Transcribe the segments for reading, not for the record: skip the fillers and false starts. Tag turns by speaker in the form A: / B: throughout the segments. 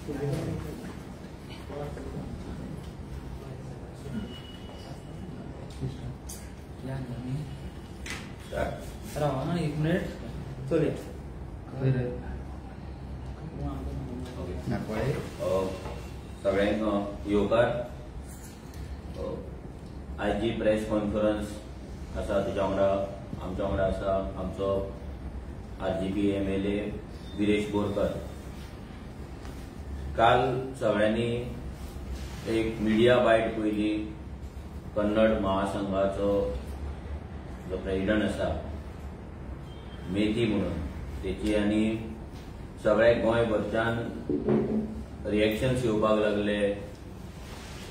A: राहा एक मिनिट चले
B: सगळ्यांक येवकार आज जी प्रेस कॉन्फरन्स आसा तेच्या वांगडा आमच्या वांगडा आसा आमचो RGP MLA विरेश बोरकर. काल सगळ्यांनी एक मिडिया बायट पयली कन्नड महासंघाचो जो प्रेसिडेंट आसा मेथी म्हणून तेची आनी सगळे गोंयभरच्यान रिएक्शन्स येवपाक लागले,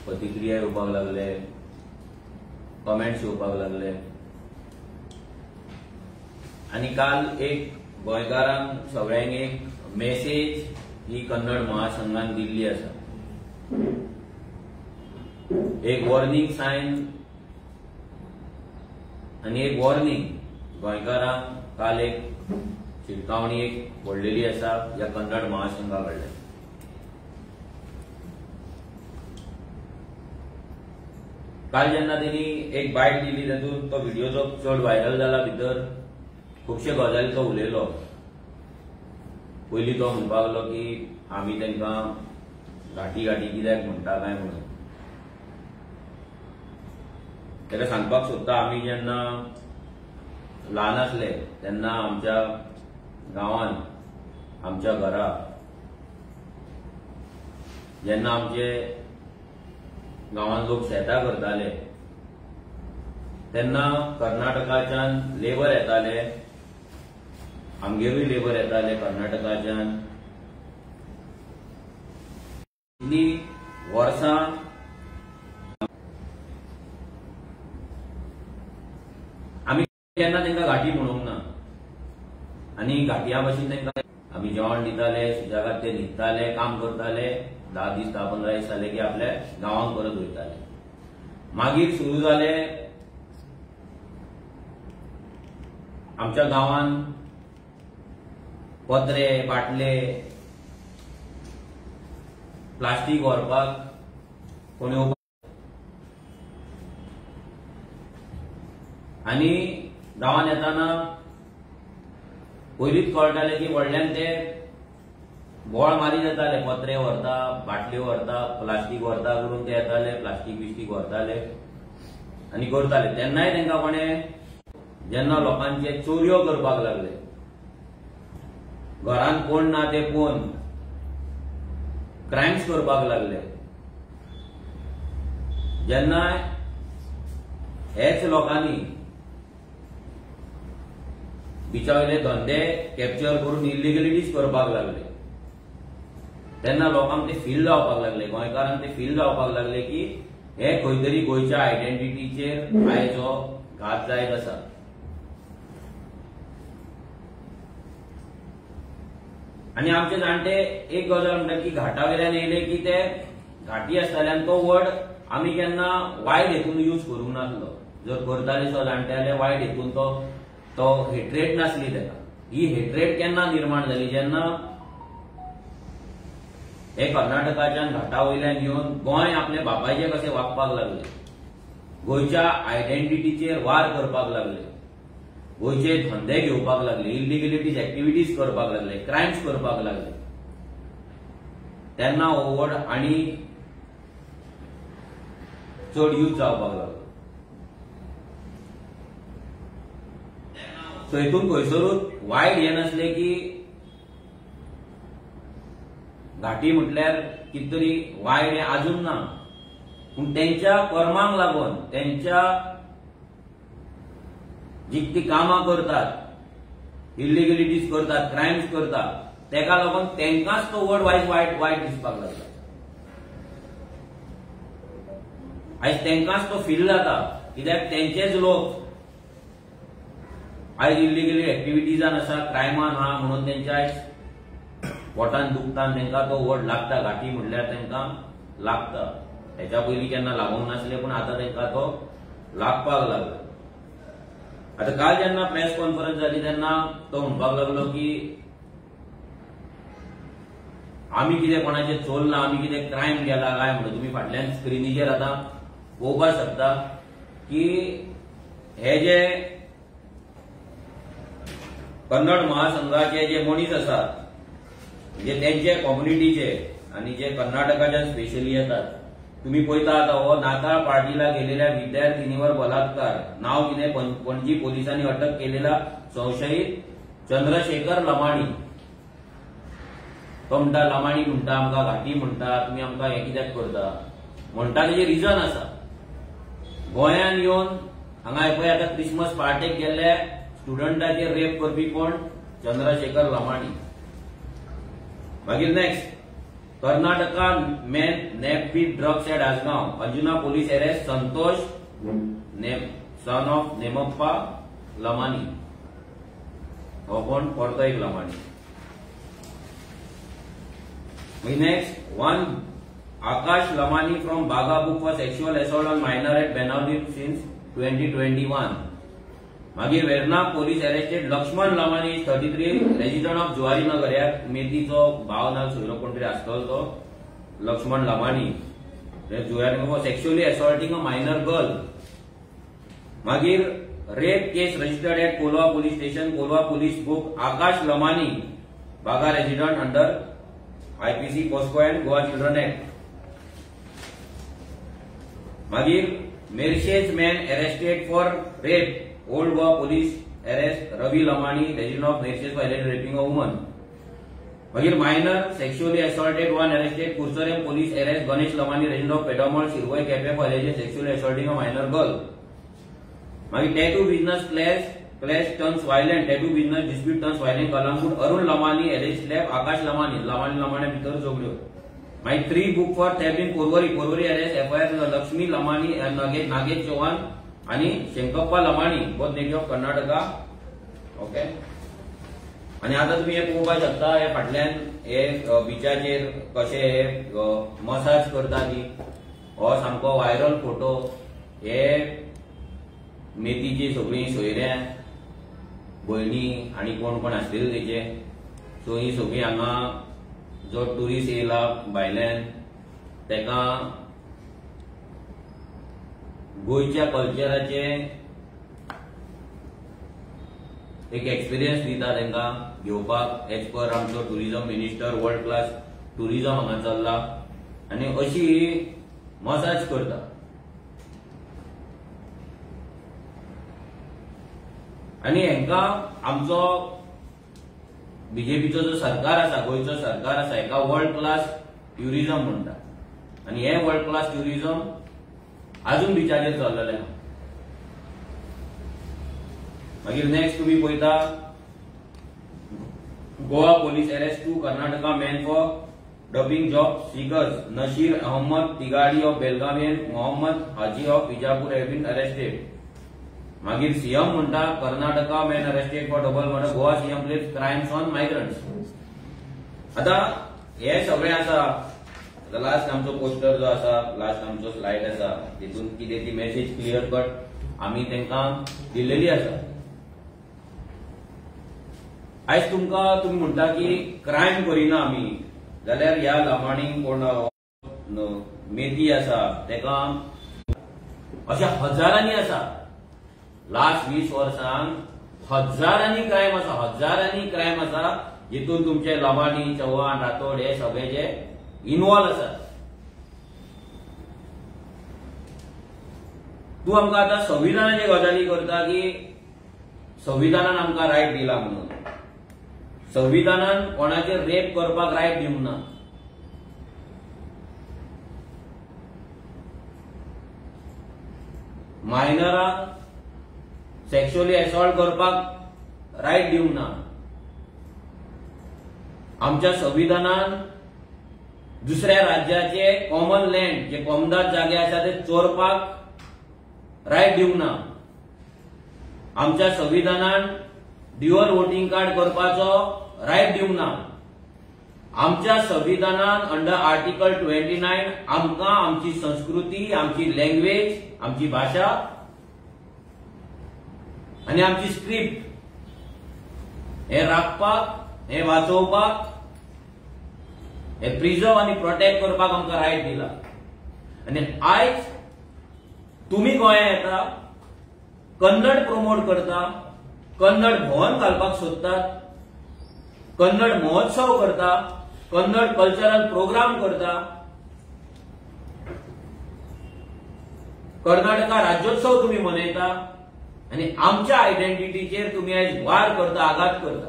B: प्रतिक्रिया येवपाक लागले, कमेंट्स येवपाक लागले. आनी काल एक गोंयकारांक सगळ्यांक एक मेसेज ही कन्नड महासंघान दिल्ली आसा. एक वॉर्निंग सायन आनी एक वॉर्निंग गोंयकारांक काल एक शिटकावणी एक व्हडलेली आसा ह्या कन्नड महासंघा कडल्यान. काल जेन्ना तेणी एक बायट दिली तातूंत तो व्हिडिओ जो चड व्हायरल जाला भितर खुबशे गजाली तो उलयलो. पयलीं तो म्हणपाक लागलो की आमी तांकां घाटी घाटी कित्याक म्हणटा काय म्हणून. ताका सांगपाक सोदता आमी जेन्ना ल्हान आसले तेन्ना आमच्या गांवांत आमच्या घरा जेन्ना आमचे गांवांत लोक शेतां करताले तेन्ना कर्नाटकाच्यान लेबर येताले, आमगेरूय लेबर येताले कर्नाटकाच्यान. इतली वर्सां आमी केन्ना तांकां घाटी म्हणूंक ना आनी घाटया भाशेन तांकां आमी जेवण दिताले, सुजागाद ते न्हिदताले, काम करताले, 10 दीस 10-15 दीस जाले की आपल्या गांवांत परत वयताले. मागीर सुरू जाले आमच्या गांवांत पत्रे, बाटले, प्लास्टीक व्हरपाक कोण येवपाक आनी गांवांत येताना पयलींच कळटाले की व्हडल्यान ते बोळ मारी जाताले. पत्रे व्हरता, बाटल्यो व्हरता, प्लास्टीक व्हरता करून ते येताले, प्लास्टीक बिस्टीक व्हरताले आनी करताले. तेन्नाय तांकां कोणें जेन्ना लोकांचे चोरयो करपाक लागले, घरांत कोण ना ते पोवन क्रायम्स करपाक लागले, जेन्ना हेच लोकांनी बिचावयले धंदे कॅप्चर करून इलिगलिटीज करपाक लागले, तेन्ना लोकांक ते फील जावपाक लागले, गोंयकारांक ते फील जावपाक लागले की हे खंय तरी गोंयच्या आयडेंटिटीचेर आयज हो घात जायत आसा. आनी आमचे जाणटे एक गजाल म्हणटात की घाटावेल्यान येयले की ते घाटी आसताल्यान तो वर्ड आमी केन्ना वायट हेतून यूज करूंक नासलो. जर करताले सो जाणट्याले वायट हेतून तो हेट्रेट नासली ताका. ही हेट्रेट केन्ना निर्माण जाली जेन्ना हे कर्नाटकाच्यान घाटा वयल्यान येवन गोंय आपले बापायचे कशें वागपाक लागले, गोंयच्या आयडेंटिटीचेर वार करपाक लागले, गोंयचे धंदे घेवपाक लागले, इलिगलिटीज एक्टिविटीज करपाक लागले, क्रायम्स करपाक लागले, तेन्ना हो वर्ड आनी चड यूज जावपाक लागलो. सो हेतून खंयसरूच वायट हें नासलें की घाटी म्हटल्यार कितें तरी वायट हें आजून ना, पूण तेंच्या कर्मांक लागून तेंच्या जी ती कामां करतात, इलिगलिटीज करतात, क्रायम्स करतात, तेका लागून तेंकांच तो वर्ड वायट दिसपाक लागला. आयज तेंकांच तो फील जाता कित्याक तेंचेच लोक आयज इलिगल एक्टिविटीजान आसा, क्रायमान आहा म्हणून तेंच्या आयज पोटान दुखता, तेंकां तो वर्ड लागता. घाटी म्हटल्यार तेंकां लागता. हेच्या पयलीं केन्ना लागोंक नासलें पूण आतां तेंकां तो लागपाक लागला. आता काल जेन्ना प्रेस कॉन्फरन्स जाली तेन्ना तो म्हणपाक लागलो की आमी कितें कोणाचें चोरला, आमी कितें क्रायम केला काय म्हणून तुम्ही फाटल्यान स्क्रिनीचेर आता पळोवपाक शकता की हे जे कन्नड महासंघाचे जे मनीस आसात म्हणजे त्यांचे कम्युनिटीचे आणि जे कर्नाटकाच्या स्पेशली येतात, तुम्ही पळयता आता हो नाताळ पार्टीला गेलेल्या विद्यार्थिनीवर बलात्कार, नाव कितें पणजी पोलिसांनी अटक केलेला संशयित चंद्रशेखर लमाणी. तो म्हणटा लमाणी म्हणटा, आमकां घाटी म्हणटा, तुम्ही आमकां हे कित्याक करता म्हणटा. तेजे रिजन आसा. गोंयान येवन हांगा पळय आता क्रिसमस पार्टेक गेल्ले स्टुडंटाचेर रेप करपी कोण? चंद्रशेखर लमाणी. मागीर next, Karnataka man nabbed with drugs at Assagao, Anjuna police arrest Santosh son of Nemappa Lamani. हो कोण? परतो एक Lamani. Next, one Akash Lamani from Baga book for sexual assault on minor at Benaulim since 2021. मागीर Verna police arrested Lakshman Lamani 33 resident of Zuarinagar. ह्या मेथीचो भाव ना सोयरो कोण तरी आसतलो तो Lakshman Lamani. Zuarinagar for sexually assaulting a minor girl. मागीर rape case registered at Colva police station. Colva police book Akash Lamani Baga resident under IPC POCSO and Goa children act. मागीर Merces man arrested for rape. Old Goa police arrest Ravi Lamani resident of Merces for raping a woman. मागीर minor sexually assaulted one arrested Curchorem police arrest Ganesh Lamani resident of Pedamol Shirvoi Quepem for sexually assaulting a minor girl. मागीर tattoo business clash turns violent. Tattoo business dispute turns violent Calangute. Arun Lamani arrest slab Akash Lamani Lamani भितर झगड्यो. मागीर 3 book for theft in Porvorim arrest FIR Lakshmi Lamani Nagesh Chauhan आणि Shenkappa Lamani both native of Karnataka. Okay. आणि आता तुम्ही हे पळोवपाक शकता हे फाटल्यान हे बिचाचेर कशे हे मसाज करता ती. हो सामको व्हायरल फोटो. हे मेथीची सगळी सोयऱ्या भयणी आणि कोण कोण आसलेले तेचे. सो ही सगळी हांगा जो टुरिस्ट येयला भायल्यान तेका गोयच्या कल्चराचे एक एक्सपिरियन्स दिता तांकां घेवपाक. एज पर आमचो tourism minister world class tourism हांगा चल्ला आनी अशी मसाज करता. आनी हेंकां आमचो बीजेपीचो जो सरकार आसा, गोंयचो सरकार आसा, हेका वर्ल्ड क्लास ट्युरिझम म्हणटा. आनी हे वर्ल्ड क्लास ट्युरिझम अजून बिचाचेर चल्लेले आहा. मागीर नेक्स्ट तुम्ही पळयता Goa police arrest 2 Karnataka man for duping job seekers. Nasir Ahmed Tigadi of Belagavi and Mohammed Haji of Vijapur have been arrested. मागीर सीएम म्हणटा Karnataka man arrested for double murder. Goa CM blames crimes on migrants. आता हे सगळे आसा. लास्ट आमचो पोस्टर जो आसा, लास्ट आमचो स्लाइड आसा, तितून कितें ती मेसेज क्लियर कट आमी तांकां दिल्लेली आसा. आयज तुमकां तुम्ही म्हणटा की क्रायम करिना आमी, जाल्यार ह्या लमाणीक कोण मेथी आसा तेका अशा हजारांनी आसा. लास्ट 20 वर्षांत हजारांनी क्रायम आसा जितून तुमचे लमाणी, चव्हाण, राठोड हे सगळे जे इन्वॉल्व आसात. तू आमकां आतां संविधानाचे गजाली करता की संविधानान आमकां रायट दिला म्हणून. संविधानान कोणाचेर रेप करपाक रायट दिवंक ना. मायनराक सेक्शुअली असॉल्ट करपाक रायट दिवंक ना. आमच्या संविधानान दुसऱ्या राज्याचे कॉमन लँड जे कॉमदार जागे आसा ते चोरपाक रायट दिवंक ना. आमच्या संविधानान ड्युअल वोटिंग कार्ड करपाचो रायट दिवंक ना. आमच्या संविधानान अंडर आर्टिकल 29 आमकां आमची संस्कृती, आमची लँग्वेज, आमची भाषा आणि आमची स्क्रिप्ट हे राखपाक, हे वाचोवपाक हे प्रिजर्व आणि प्रोटेक्ट करपाक आमकां रायट दिला. आनी आयज तुम्ही गोंया येता, कन्नड प्रमोट करता, कन्नड भवन घालपाक सोदतात, कन्नड महोत्सव करता, कन्नड कल्चरल प्रोग्राम करता, कर्नाटका राज्योत्सव तुम्ही मनयता आणि आमच्या आयडेंटिटीचेर तुम्ही आयज वार करता, आघात करता,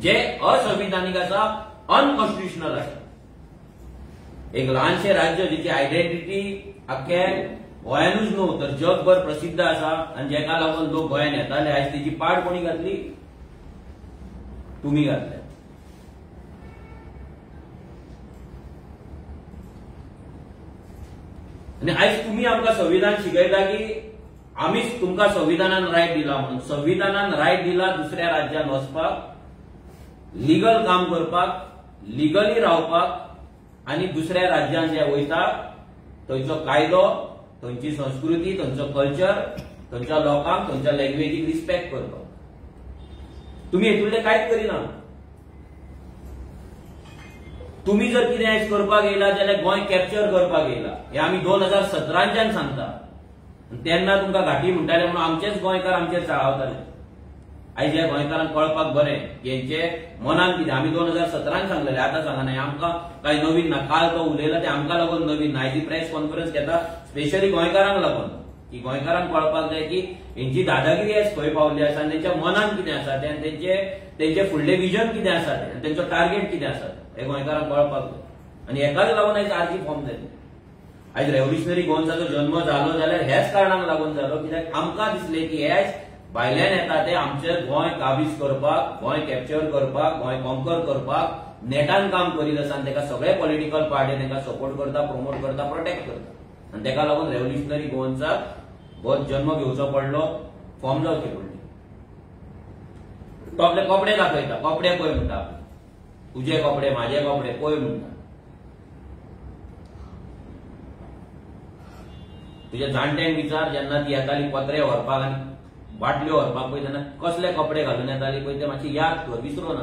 B: जे असंविधानीक आसा, अनकॉन्स्टिट्युशनल आसा. एक ल्हानशे राज्य जिची आयडेंटिटी अख्खे गोंयानूच न्हू तर जगभर प्रसिद्ध आसा आणि जेका लागून लोक गोंयान येताले, आयज तिची पाड कोणी घातली? तुम्ही घातल्या. आणि आयज तुम्ही आमकां संविधान शिकयता की आमीच तुमकां संविधानान रायट दिला म्हणून. संविधानान रायट दिला दुसऱ्या राज्यात वचपाक, लिगल काम करपाक, लिगली रावपाक आणि दुसऱ्या राज्यात जे वयता थंयचो कायदो, थंयची संस्कृती, थंयचो कल्चर, थंयच्या लोकांक, थंयच्या लँग्वेजीक रिस्पेक्ट करपाक. तुम्ही हेतूंतले कांयच करिना. तुम्ही जर कितें आयज करपाक येयला जाल्यार गोंय कॅप्चर करपाक येयला. हे आमी 2017च्यान सांगता. तेन्ना तुमकां घाटी म्हणटाले म्हणून आमचेच गोंयकार आमचेर चाळावताले. आयज ह्या गोंयकारांक कळपाक बरें की हेंचे मनान कितें. आमी 2017 सांगलेले, आतां सांगना. आमकां कांय नवीन ना. काल तो उलयला ते आमकां लागून नवीन ना. आयज प्रेस कॉन्फरन्स घेता स्पेशली गोंयकारांक लागून, की गोंयकारांक कळपाक जाय की हेंची दादागिरी आयज खंय पावली आसा आनी तेंच्या मनान कितें आसा तेंचे फुडले विजन कितें आसा तें, तेंचो टार्गेट कितें आसा हे गोंयकारांक कळपाक जाय. आनी हेकाच लागून आयज आरजी फॉर्म जाली. आयज रेव्होल्युशनरी गोवन्साचो जन्म जालो जाल्यार हेच कारणाक लागून जालो, कित्याक आमकां दिसलें की हे भायल्यान येता ते आमचें गोंय काबीज करपाक, गोंय कॅप्चर करपाक, गोंय कॉन्कर करपाक नेटान काम करीत आसा. आनी तेका सगळे पॉलिटिकल पार्टी तेका सपोर्ट करता, प्रमोट करता, प्रोटेक्ट करता. आनी तेका लागून रेव्होल्युशनरी गोवन्साक हो जन्म घेवचो पडलो, फॉर्म जावची पडली. तो आपले कपडे दाखयता, कपडे पळय म्हणटा, तुझे कपडे, माझे कपडे पळय म्हणटा. तुझ्या जाणट्यांक विचार, जेन्ना ती येताली पत्रे व्हरपाक आनी बाटल्यो व्हरपाक पळय तेन्ना कसले कपडे घालून येताली पळय ते मातशी याद कर, विसरो ना.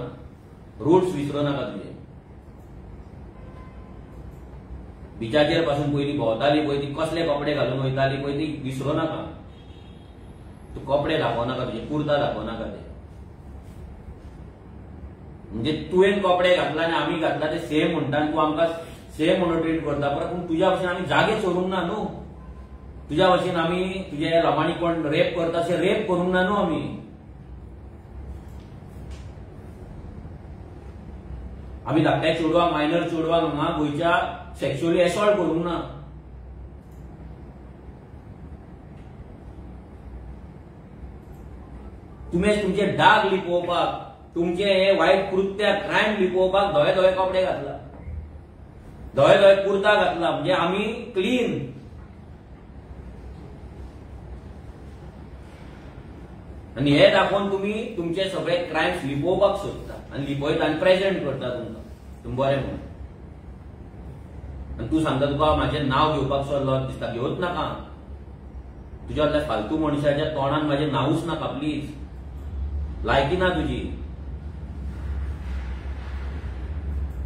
B: रूट्स विसरो नाका तुजे. बिचाचेर पासून पयलीं भोंवताली पळय ती कसले कपडे घालून वयताली पळय ती विसरो नाका. तूं कपडे दाखोव नाका, तुजे कुर्ता दाखोव नाका. ते म्हणजे तुवें कपडे घातला आनी आमी घातला ते सेम म्हणटा आनी तूं आमकां सेम म्हणून ट्रीट करता. पूण तुज्या भशेन आमी जागे चोरूंक ना न्हू. तुज्या भशेन आमी तुजे लोकांनी कोण रेप करता अशें रेप करूंक ना न्हू आमी. आमी धाकट्या चेडवांक, मायनर चेडवांक हांगा गोंयच्या सेक्शुअली एसॉल्ट करूंक ना. तुमी तुमचे डाग लिपोवपाक, तुमचे हे वायट कृत्य, क्रायम लिपोवपाक धवे धवे कपडे घातला, धवे धवे कुर्ता घातला. म्हणजे आमी क्लीन. आणि हे दाखोवन तुम्ही तुमचे सगळे क्रायम्स लिपोवपाक सोदता आनी लिपयता आनी प्रेझेंट करता तुमकां. तुमी बरें म्हणून. आनी तूं सांगता तुका म्हाजें नांव घेवपाक सोदलो दिसता, घेवच नाका. तुज्या त्या फालतू मनशाच्या तोंडान म्हाजें नांवूच नाका प्लीज. लायकी ना तुजी.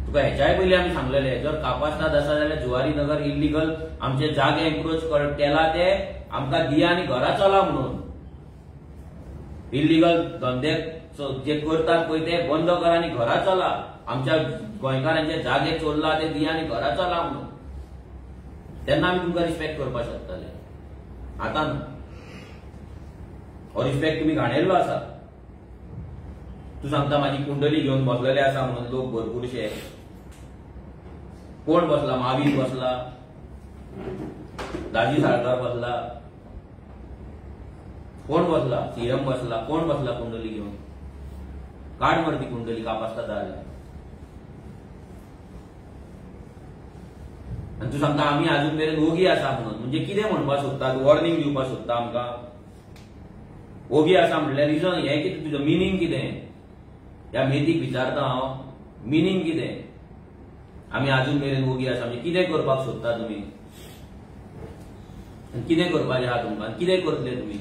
B: तुका हेच्याय पयलीं आमी सांगलेले, जर कापास्ताद आसा जाल्यार जुवारी नगर इल्लीगल आमचे जागे एन्क्रोच केला ते आमकां दिया आनी घरा चला म्हणून. इल्लीगल धंदे जे करतात पळय ते बंद करा आनी घरा चला. आमच्या गोंयकारांचे जागे चोरला ते दिया आनी घरा चला म्हणून. तेन्ना आमी तुमकां रिस्पेक्ट करपाक शकताले. आतां हो रिस्पेक्ट तुमी घाणेल्लो आसा. तूं सांगता म्हाजी कुंडली घेवन बसलेले आसा म्हणून लोक भरपूरशे. कोण बसला? महावीर बसला, दाजी साळकार बसला, कोण बसला? सीएम बसला. कोण बसला कुंडली घेऊन? काढ मरती कुंडली कापासता जाल्या. आणि तू सांगता आम्ही अजून मेरेन ओगी आसा म्हणून. म्हणजे कितें म्हणपाक सोदता? वॉर्निंग दिवपाक सोदता आमकां? ओगी आसा म्हणल्यार रिजन हें कितें? तुजो मिनींग कितें? ह्या मेथीक विचारता हांव, मिनींग कितें? आमी अजून मेरेन ओगी आसा म्हणजे कितें करपाक सोदता तुमी? कितें करपाचें आहा तुमकां? कितें करतले तुमी?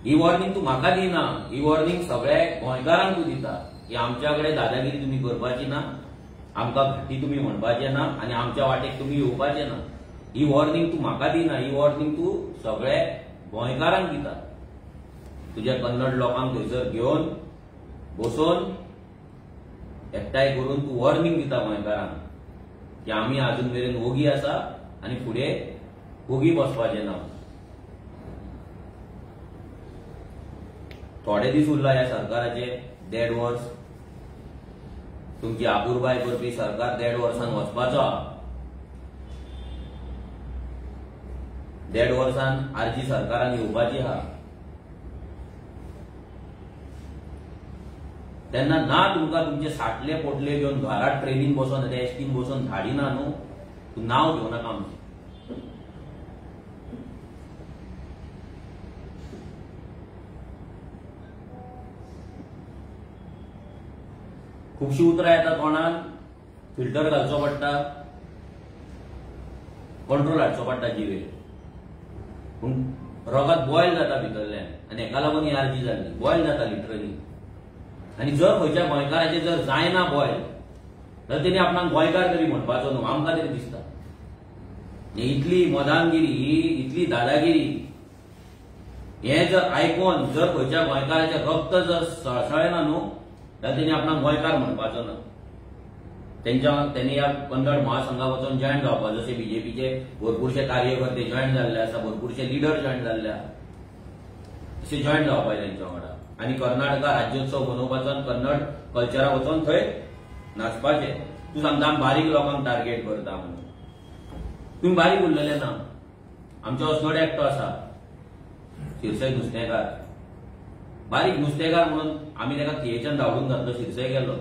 B: ही वॉर्निंग तू म्हाका दिना, ही वॉर्निंग सगळ्या गोंयकारांक तू दिता की आमच्याकडे दादागिरी तुम्ही करपाची ना, आमकां घाटी तुम्ही म्हणपाचे ना आणि आमच्या वाटेक तुम्ही येवपाचे ना. ही वॉर्निंग तू म्हाका दिना, ही वॉर्निंग तू सगळ्या गोंयकारांक दिता. तुझ्या कन्नड लोकांक थंयसर घेवन बसोवन एकठांय करून तू वॉर्निंग दिता गोंयकारांक की आमी अजून मेरेन ओगी आसा आनी फुडें ओगी बसपाचे ना. थोडे दीस उरला ह्या सरकाराचे 1.5 वर्स. तुमची आपुरबाय करपी सरकार 1.5 वर्सान वचपाचो आहा. 1.5 वर्सान आरजी सरकारान येवपाची आहा. तेन्ना ना तुमकां तुमचे साठले पोटले घेवन घरात ट्रेनीन बसोन एसटीन बसोन धाडिना न्हू, तू नांव घेवं नाका आमचें. खुबशीं उतरां येता तोंडान, फिल्टर घालचो पडटा, कंट्रोल हाडचो पडटा जिवेर. पूण रगत बॉयल जाता भितरल्यान आनी हेका लागून ही आरजी जाल्ली. बॉयल जाता लिटरली. आनी जर खंयच्या गोंयकाराचे जर जायना बॉयल जाल्यार तेणी आपणाक गोंयकार तरी म्हणपाचो न्हू, आमकां तरी दिसता. इतली मदानगिरी, इतली दादागिरी हे जर आयकोन जर खंयच्या गोंयकाराचे रक्त जर सळसळना न्हू जाल्यार तेणी आपणाक गोंयकार म्हणपाचो ना. त्यांनी ह्या कन्नड महासंघाक वचून जॉयन जावपा, जसे बीजेपीचे भरपूरशे कार्यकर्ते जॉयन जाल्ले आसा, भरपूरशे लिडर जॉयन जाल्ले आसा, तशे जॉयन जावपा तेंच्या वांगडा. आनी कर्नाटका राज्योत्सव मनोवपाचो आनी कन्नड कल्चराक वचून थंय नाचपाचे. तूं सांगता आमी बारीक लोकांक टार्गेट करता म्हणून. तुम्ही बारीक उरलेले ना. आमचो असनोडे एकटो आसा शिरसय नुस्तेकार, बारीक नुस्तेकार म्हणून आमी ताका थियेच्यान धांवडून घातलो, शिरसय गेलो.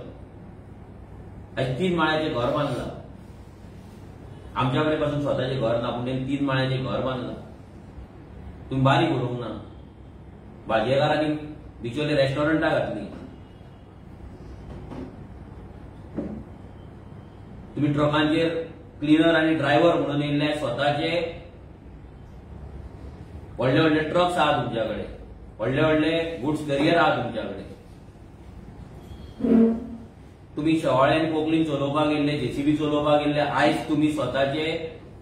B: आयज 3 माळ्याचें घर बांदलां. आमच्या कडेन पासून स्वताचें घर ना पूण तेणी 3 माळ्याचें घर बांदलां. तुम्ही बारीक उरोवंक ना. भाजयेकारांनी बिचोले रेस्टॉरंटां घातली. तुम्ही ट्रकांचेर क्लिनर आनी ड्रायव्हर म्हणून येयल्ले स्वताचे व्हडले व्हडले ट्रक्स आहा तुमच्या कडेन, व्हडले व्हडले गुड्स कॅरियर आहा तुमच्या कडेन. तुम्ही शेवाळ्यान कोंकणीन चलोवपाक गेल्ले, जेसीबी चलोवपाक गेल्ले, आयज तुम्ही स्वताचे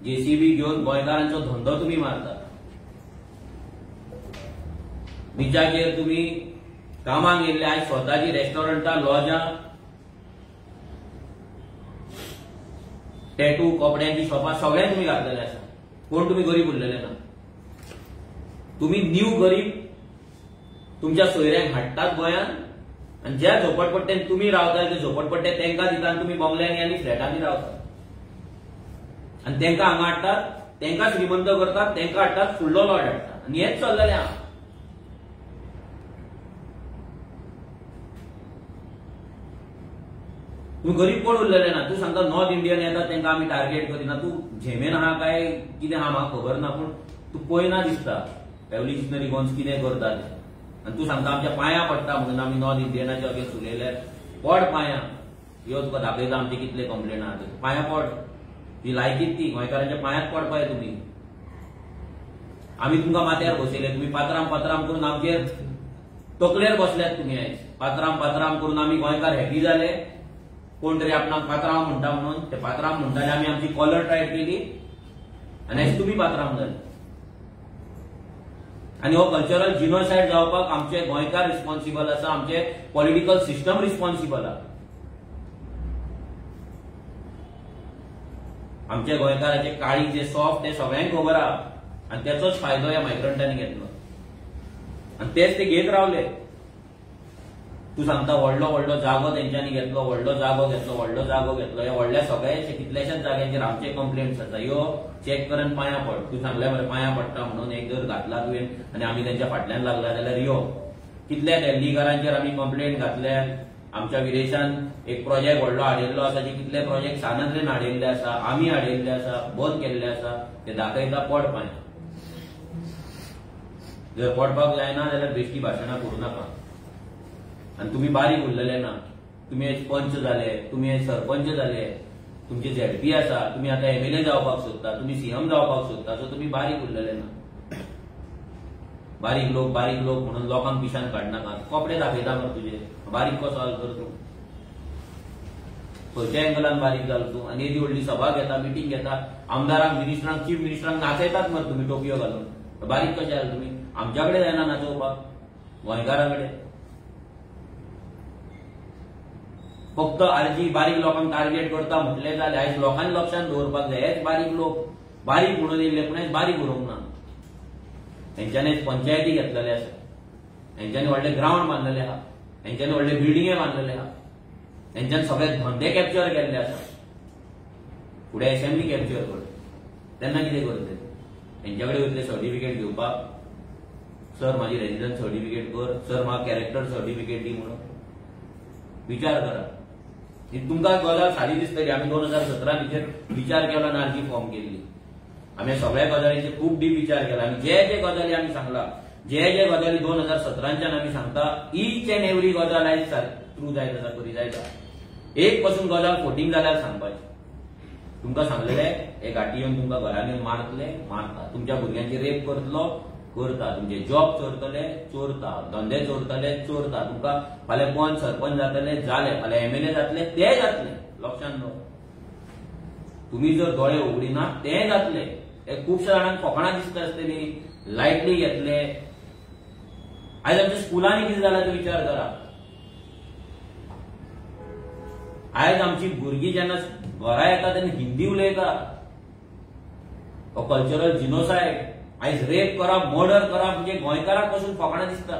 B: जेसीबी घेवन गोंयकारांचो धंदो तुम्ही मारता. बिचाचेर तुम्ही कामाक गेल्ले, आयज स्वताची रेस्टॉरंटां, लॉजां, टॅटू, कपड्यांची शॉपां सगळें तुम्ही घातलेले आसा. कोण तुम्ही गरीब उरलेले ना. तुम्ही न्यू गरीब तुमच्या सोयऱ्यांक हाडटात गोंयांत आनी ज्या झोपडपट्ट्यान तुम्ही रावता ते झोपडपट्टे तांकां दिता आनी तुम्ही बंगल्यांनी आनी फ्लॅटांनी रावतात. आनी तांकां हांगा हाडटात, तांकां श्रीमंत करतात, तांकां हाडटात, फुडलो लॉट हाडटात. आनी हेच चल्लेलें आहा. तूं गरीब कोण उरलेले ना. तूं सांगता नॉर्थ इंडियन येतात तांकां आमी टार्गेट करिना. तूं झेमेन आहा काय कितें आहा म्हाका खबर ना, पूण तूं पळयना दिसता रेव्होल्युशनरी गोन्स कितें करता ते. आनी तूं सांगता आमच्या पांयां पडटा म्हणून आमी नॉर्थ इंडियनाचे अगेन्स्ट उलयले. पड पांयां. ह्यो तुका दाखयता आमचे कितले कंप्लेन आहा ते. पांयां पड. ती लायकीच ती गोंयकारांच्या पांयांत पडपाय तुमी. आमी तुमकां माथ्यार बसयले, तुमी पात्राम पात्राम करून आमचेर तकलेर बसल्यात. तुमी आयज पात्राम पात्राम करून आमी गोंयकार हॅपी जाले. कोण तरी आपणाक पात्रांव म्हणटा म्हणून ते पात्रांव म्हणटाले, आमी आमची कॉलर टायट केली आनी आयज तुमी पात्रांव जाले. आनी हो कल्चरल जिनोसायड जावपाक आमचे गोंयकार रिस्पॉन्सिबल आसा, आमचे पॉलिटिकल सिस्टम रिस्पॉन्सिबल आहा. आमच्या गोंयकाराचे काळी जे सॉफ्ट ते सगळ्यांक खबर आहा आनी त्याचोच फायदो ह्या मायग्रंटांनी घेतलो आनी तेच ते घेत रावले. तू सांगता व्हडलो व्हडलो जागो तेंच्यांनी घेतलो, व्हडलो जागो घेतलो, व्हडलो जागो घेतलो. ह्या व्हडल्या सगळ्याचे कितल्याशाच जाग्यांचेर आमचे कंप्लेंट्स आसा. ह्यो चॅक करून पांयां पड. तू सांगले मरे पांयां पडटा म्हणून एक जर घातला तुवें आनी आमी तेंच्या फाटल्यान लागला जाल्यार यो. कितल्या दिल्लीकारांचेर आमी कंप्लेंट घातल्या. आमच्या विदेशान एक प्रोजेक्ट व्हडलो हाडिल्लो आसा, जे कितले प्रोजेक्ट सानंद्रेन हाडिल्ले आसा, आमी हाडिल्ले आसा, बंद केल्ले आसा. ते दाखयता पड पांयां. जर पडपाक जायना जाल्यार बेश्टी भाशणां करूं नाका. आनी तुम्ही बारीक उरलेले ना. तुम्ही पंच जाले, तुम्ही सरपंच जाले, तुमचे झेडपी आसा, तुम्ही आता एमएलए जावपाक सोदता, तुम्ही सीएम जावपाक सोदता, सो तुम्ही बारीक उरलेले ना. बारीक लोक म्हणून लोकांक पिशान काडनाका. कपडे दाखयता मरे तुजे, बारीक कसो जालो तर तूं खंयच्या एंगलान बारीक जालो तूं. आनी येदी व्हडली सभा घेता, मिटींग घेता, आमदारांक मिनिस्टरांक चीफ मिनिस्टरांक नाचयतात मरे तुमी टोपयो घालून. बारीक कशे जाले तुमी? आमच्या कडेन जायना नाचोवपाक, गोंयकारां कडेन. फक्त आरजी बारीक लोकांक टार्गेट करता म्हटलें जाल्यार आयज लोकांनी लक्षांत दवरपाक जाय. हेच बारीक लोक बारीक म्हणून येयल्ले पूण बारीक उरोवंक ना. हेंच्यांनी पंचायती घेतलेले आसा, हेंच्यांनी व्हडले ग्राउंड बांदलेले आहा, हेंच्यांनी व्हडले बिल्डिंगे बांदलेले आहा, हेंच्यांनी सगळे धंदे कॅप्चर केल्ले आसा. फुडें असेंब्ली कॅप्चर करता तेन्ना कितें करतले? हेंच्या कडेन वयतले सर्टिफिकेट घेवपाक, सर म्हाजी रेजिडन्स सर्टिफिकेट कर, सर म्हाका कॅरेक्टर सर्टिफिकेट दी म्हणून. विचार करा. तुमकां गजाल सादी दिसतली. आमी 2017 भितर विचार केलो आनी आरजी फॉर्म केल्ली. आमी सगळ्या गजालींचेर खूब डीप विचार केला. आनी जे गजाली आमी सांगला, जे गजाली 2017च्यान आमी सांगता, ईच अँड एवरी गजाल आयज ट्रू जायत आसा, खरी जायत आसा. एक पासून गजाल 14 जाल्यार सांगपाची. तुमकां सांगलेले हे घाटी येवन तुमकां घरान येवन मारता, तुमच्या भुरग्यांची रेप करतलो, करता, तुमचे जॉब चोरतले, चोरता, धंदे चोरतले, चोरता. तुमकां फाल्यां पंच सरपंच जातले, फाल्यां एमएलए जातले, ते जातले. लक्षांत दवर. तुम्ही जर दोळे उगडिना ते जातले. खुबश्या जाणांक फकाणां दिसता आसतली, लायटली घेतले. आयज आमच्या स्कुलांनी कितें जालां तो विचार करा. आयज आमची भुरगीं जेन्ना घरा येता तेन्ना हिंदी उलयता. कल्चरल जिनोसायड. आयज रेप करप, मर्डर करप म्हणजे गोंयकाराक पासून फकाणां दिसता.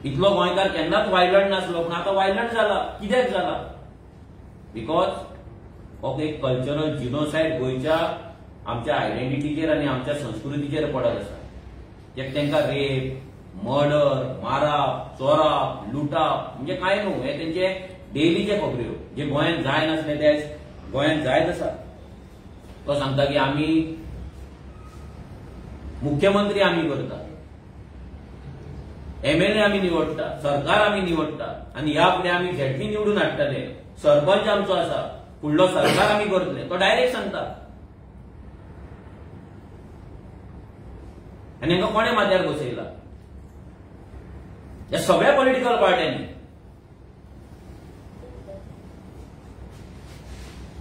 B: इतलो गोंयकार केन्नाच वायलंट नासलो, पूण आतां वायलंट जाला. कित्याक जाला? बिकॉज हो एक कल्चरल जिनोसायड गोंयच्या आमच्या आयडेंटिटीचेर आनी आमच्या संस्कृतीचेर पडत आसा. तांकां रेप, मर्डर, मारप, चोरप, लुटप म्हणजे काय न्हू. हे तेंचे डेलीचे खबऱ्यो जे गोंयांत जाय नासले ते गोंयांत जायत आसा. तो सांगता की आमी मुख्यमंत्री आमी करता, एमएलए आमी निवडटा, सरकार आमी निवडटा आनी ह्या फुडें आमी झेडपी निवडून हाडटले, सरपंच आमचो आसा, फुडलो सरकार आमी करतले. तो डायरेक्ट सांगता. आनी हांकां कोणे माथ्यार बसयला? ह्या सगळ्या पॉलिटिकल पार्ट्यांनी.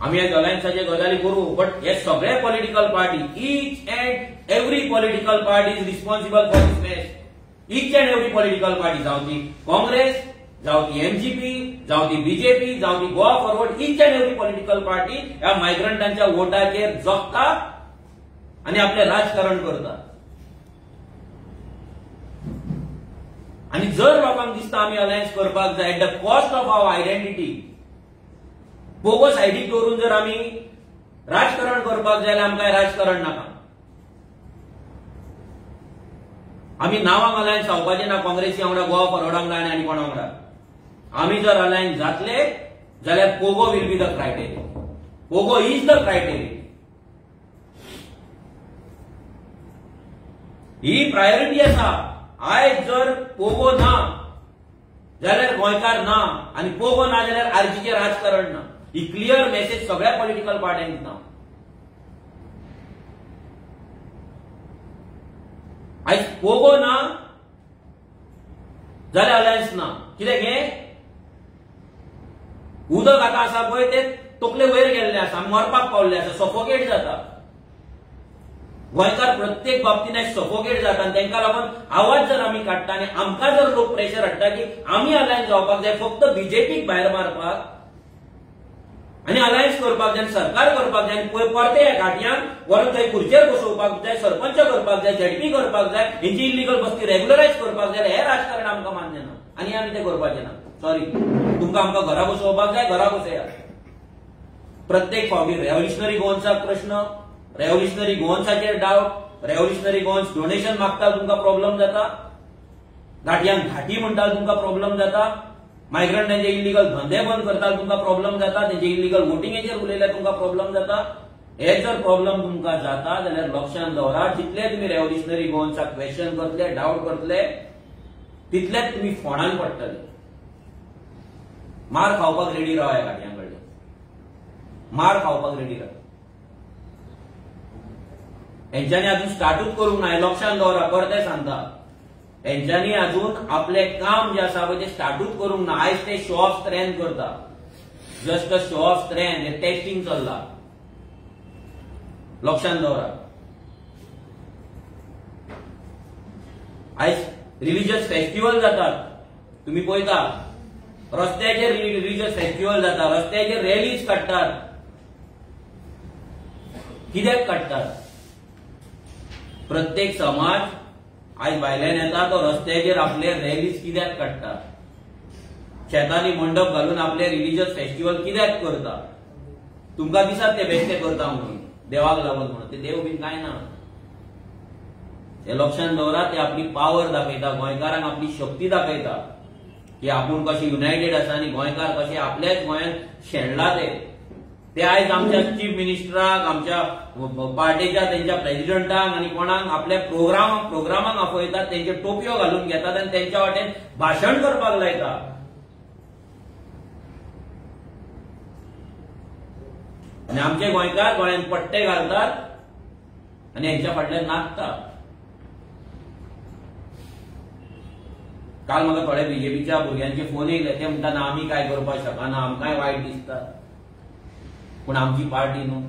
B: आमी ह्या अलायन्साचे गजाली करू, बट हे सगळे political party, each and every political party is responsible for this mess. Each and every political party, जावं ती काँग्रेस, जावं ती एमजीपी, जावं ती बीजेपी, जावं ती Goa forward, each and every political party ह्या मायग्रंटांच्या वोटाचेर जगता आनी आपले राजकारण करता. आनी जर लोकांक दिसता आमी अलायन्स करपाक जाय at the cost of our identity, bogus ID दवरून जर आमी राजकारण करपाक जाय जाल्यार आमकां राजकारण नाका. आमी नांवांक अलायन्स जावपाचें ना काँग्रेसी वांगडा, गोवा फॉरवर्डा वांगडा आनी कोणा वांगडा. आमी जर अलायन्स जातले जाल्यार Pogo will be the criteria. Pogo is the criteria. He priority आसा. आयज जर पोगो ना जाल्यार गोंयकार ना, आनी पोगो ना जाल्यार आरजीचें राजकारण ना. ही क्लियर मेसेज सगळ्या पॉलिटिकल पार्ट्यांक दिता. आयज पोगो ना जाल्यार अलायन्स ना. कित्याक हे उदक आतां आसा पळय ते तकले वयर गेल्ले आसा, मरपाक पावल्ले आसा, सफोकेट जाता. गोंयकार प्रत्येक बाबतीन आयज सफोकेट जाता आनी तांकां लागून आवाज जर आमी काडटा आनी आमकां जर लोक प्रेशर हाडटा की आमी अलायन्स जावपाक जाय, फक्त बीजेपीक भायर मारपाक आनी अलायन्स करपाक जाय, सरकार करपाक जाय, परते ह्या घाटयांक व्हरून थंय खुर्चेर बसोवपाक जाय, सरपंच करपाक जाय, झेडपी करपाक जाय, हेंची इलिगल बस्ती रेग्युलरायज करपाक जाय, हे राजकारण आमकां मान्य ना आनी आमी ते करपाचें ना. सॉरी, तुमकां आमकां घरा बसोवपाक जाय, घरा बसया. प्रत्येक फावटी रेव्होल्युशनरी गोवन्साक प्रश्न, रेव्होल्युशनरी गोवन्साचेर डावट, रेव्होल्युशनरी गोवन्स डोनेशन मागता तुमकां प्रॉब्लेम जाता, घाटयांक घाटी म्हणटा तुमकां प्रॉब्लेम जाता, मायग्रंटांचे इलिगल धंदे बंद करता तुमकां प्रॉब्लेम जाता, तेंचे इलिगल वोटिंगेचेर उलयल्यार तुमकां प्रॉब्लेम जाता. हे जर प्रॉब्लेम तुमकां जाता जाल्यार लक्षांत दवरा, जितले तुमी रेव्होल्युशनरी गोवन्साक क्वेश्चन करतले, डावट करतले, तितलेच तुमी फोंडान पडटले. मार खावपाक रेडी रावा ह्या घाटयां कडल्यान. मार खावपाक रेडी रावा. हेंच्यांनी अजून स्टार्टूच करूंक ना, लक्षात दवरा, परते सांगता, हेंच्यांनी अजून आपले काम जे आसा पळय ते स्टार्टूच करूंक ना. आयज ते शो ऑफ स्ट्रेंथ करता, just a show of strength, हे टेस्टिंग चल्ला, लक्षात दवरा. आयज रिलिजियस फेस्टिवल जातात, तुम्ही पळयता रस्त्याचेर रिलिजियस फेस्टिवल जाता, रस्त्याचेर रॅलीज काडटात. कित्याक काडटात? प्रत्येक समाज आयज भायल्यान येता तो रस्त्याचेर आपले रॅलीज कित्याक काडटा? शेतांनी मंडप घालून आपले रिलिजियस फेस्टिवल कित्याक करता? तुमकां दिसत ते बेश्टे करता म्हणून, देवाक लागून म्हणून. ते देव बीन काय ना, हे लक्षात दवरा. ते आपली पावर दाखयता, गोंयकारांक आपली शक्ती दाखयता की आपूण कशे युनायटेड आसा आनी गोंयकार कशे आपल्याच गोंयांत शेणला. ते आयज आमच्या चीफ मिनिस्टराक, आमच्या पार्टीच्या तेंच्या प्रेसिडेंटांक आनी कोणाक आपल्या प्रोग्रामाक आपयतात, तेंचे टोपयो घालून घेतात आनी तेंच्या वाटेन भाशण करपाक लायता. आनी आमचे गोंयकार गोंयांत पट्टे घालतात आनी हेंच्या फाटल्यान नाचतात. काल म्हाका थोड्या बीजेपीच्या भुरग्यांचे फोन येयले, ते म्हणटा आमी काय करपाक शकना, आमकांय वायट दिसता, पूण आमची पार्टी न्हू.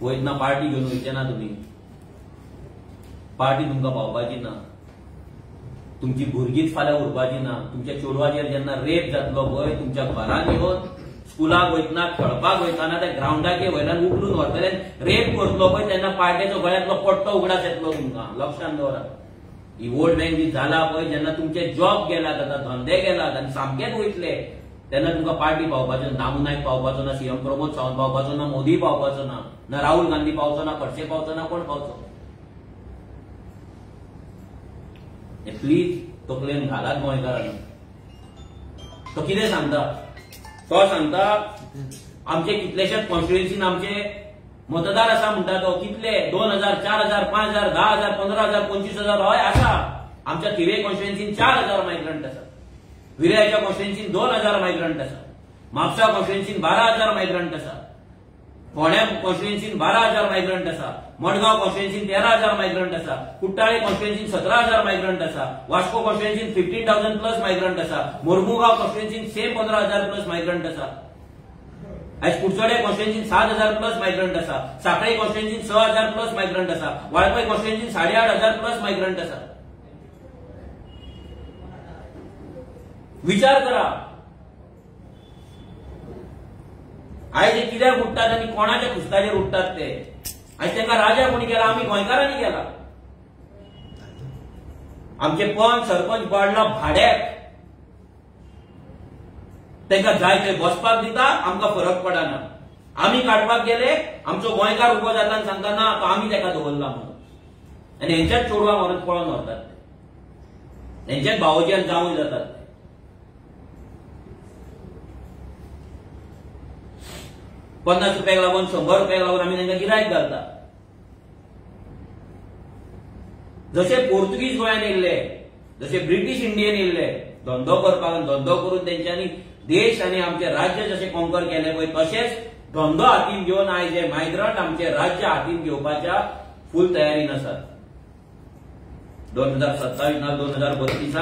B: वयतना पार्टी घेवन वयचे ना तुमी, पार्टी तुमकां पावपाची ना, तुमची भुरगींच फाल्यां उरपाची ना. तुमच्या चेडवाचेर जेन्ना रेप जातलो पळय, तुमच्या घरांत येवन स्कुलाक वयतना, खेळपाक वयताना त्या ग्राउंडाचेर वयल्यान उखलून व्हरतले, रेप करतलो पळय, तेन्ना पार्टीचो गळ्यांतलो पट्टो उगडास येतलो तुमकां, लक्षात दवरा. ही वोट बँक जी जाला पळय, जेन्ना तुमचे जॉब गेलात, आतां धंदे गेलात आनी सामकेच वयतले, तेन्ना तुमकां पार्टी पावपाचो ना. दामू नायक पावपाचो ना, सीएम प्रमोद सावंत पावपाचो ना, मोदी पावपाचो ना, राहुल गांधी पावचो ना, खडसे पावचो ना, कोण पावचो? प्लीज तकलेन घालात गोंयकारांनी. तो कितें सांगता? तो सांगता आमचे कितलेशेच कॉन्स्टिट्युएन्सीन आमचे मतदार आसा म्हणटा तो. कितले? 2000, 4000, 5000, 10000, 15000, 25000 हय आसा. आमच्या थिवे कॉन्स्टिट्युएन्सीन 4000 मायग्रंट आसा, विरायच्या कॉन्स्टिट्युएन्सीन 2000 मायग्रंट आसा, म्हापसा कॉन्स्टिट्युएन्सीन 12000 मायग्रंट आसा, फोंड्या कॉन्स्टिट्युएन्सीन 12000 मायग्रंट आसा, मडगांव कॉन्स्टिट्युएन्सीन 13000 मायग्रंट आसा, कुट्टाळे कॉन्स्टिट्युएन्सीन 17000 मायग्रंट आसा, वास्को कॉन्स्टिट्युएन्सीन 15000 प्लस मायग्रंट आसा, मोर्मुगांव कॉन्स्टिट्युएन्सीन सेम 15000 प्लस मायग्रंट आसा, आयज कुडचडे कॉन्स्टिट्युएन्सीन 7000 प्लस मायग्रंट आसा, सांखळे कॉन्स्टिट्युएन्सीन 6000 प्लस मायग्रंट आसा, वाळपय कॉन्स्टिट्युएन्सीन 8500 प्लस मायग्रंट आसा. विचार करा, आयज हे कित्याक उठतात आनी कोणाच्या खुस्ताचेर उठतात ते? आयज तांकां राजा कोणी केला? आमी गोंयकारांनी केला. आमचे पंच सरपंच पाडला भाड्याक, तांकां जाय थंय बसपाक दिता, आमकां फरक पडना. आमी काडपाक गेले, आमचो गोंयकार उबो जाता आनी सांगता ना तो आमी ताका दवरला म्हणून. आनी हेंच्याच चेडवांक व्हरून पळोवन व्हरतात, हेंच्याच भावोच्यान जावूय जातात. 50 रुपयाक लागून 100 रुपयाक लागून आमी तांकां गिरायक घालता. जशे पोर्तुगीज गोंयांत येयल्ले, जशे ब्रिटीश इंडियेन येयल्ले धंदो करपाक, धंदो करून तेंच्यांनी देश आनी आमचे राज्य जशे कॉन्कर केले पळय, तशेंच धंदो हातीन घेवन आयज हे मायग्रंट आमचे राज्य हातीन घेवपाच्या फूल तयारीन आसात. 2027 ना 2032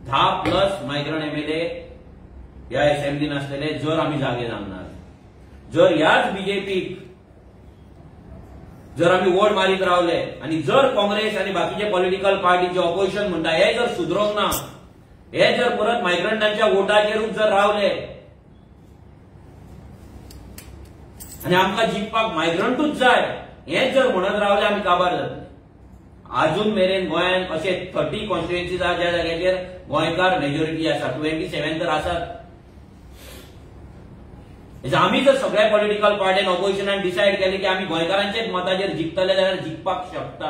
B: 10+ मायग्रंट एमएलए ह्या असेंब्लीन आसलेले, जर आमी जागे जावनात, जर ह्याच बीजेपीक जर आमी वोट मारीत रावले आनी जर काँग्रेस आनी बाकीचे पॉलिटिकल पार्टीचे ऑपोजिशन म्हणटा हे जर सुदरोंक ना, हे जर परत मायग्रंटांच्या वोटाचेरूच जर रावले आनी आमकां जिखपाक मायग्रंटूच जाय हेच जर म्हणत रावले, आमी काबार जातले. अजून मेरेन गोंयांत अशे 30 कॉन्स्टिट्युएन्सीज आसा ज्या जाग्याचेर गोंयकार मेजॉरिटी आसा, 27 तर आसात. आमी जर सगळ्या पॉलिटिकल पार्टीन ऑपोजिशनान डिसायड केले की आमी गोंयकारांचेच मताचेर जिखतले जाल्यार जिखपाक शकता.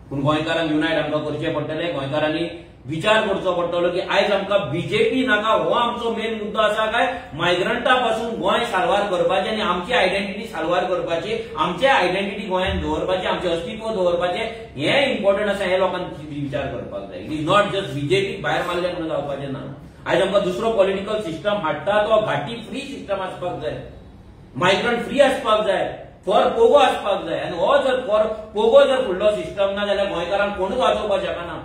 B: पूण गोंयकारांक युनायट आमकां करचें पडटलें. गोंयकारांनी विचार करचो पडटलो की आयज आमकां बीजेपी नाका, हो आमचो मेन मुद्दो आसा काय? मायग्रंटा पासून गोंय साल्वार करपाचें आनी आमची आयडेंटिटी साल्वार करपाची, आमचे आयडेंटिटी गोंयांत दवरपाची, आमचें अस्तित्व दवरपाचें, हें इम्पॉर्टंट आसा. हे लोकांनी विचार करपाक जाय. It is not just BJP भायर मारले म्हणून जावपाचें ना. आयज आमकां दुसरो पॉलिटिकल सिस्टम हाडटा तो घाटी फ्री सिस्टम आसपाक जाय, मायग्रंट फ्री आसपाक जाय, फॉर पोगो आसपाक जाय. आनी हो जर फॉर पोगो जर फुडलो सिस्टम ना जाल्यार गोंयकारांक कोणूच वाचोवपाक शकना.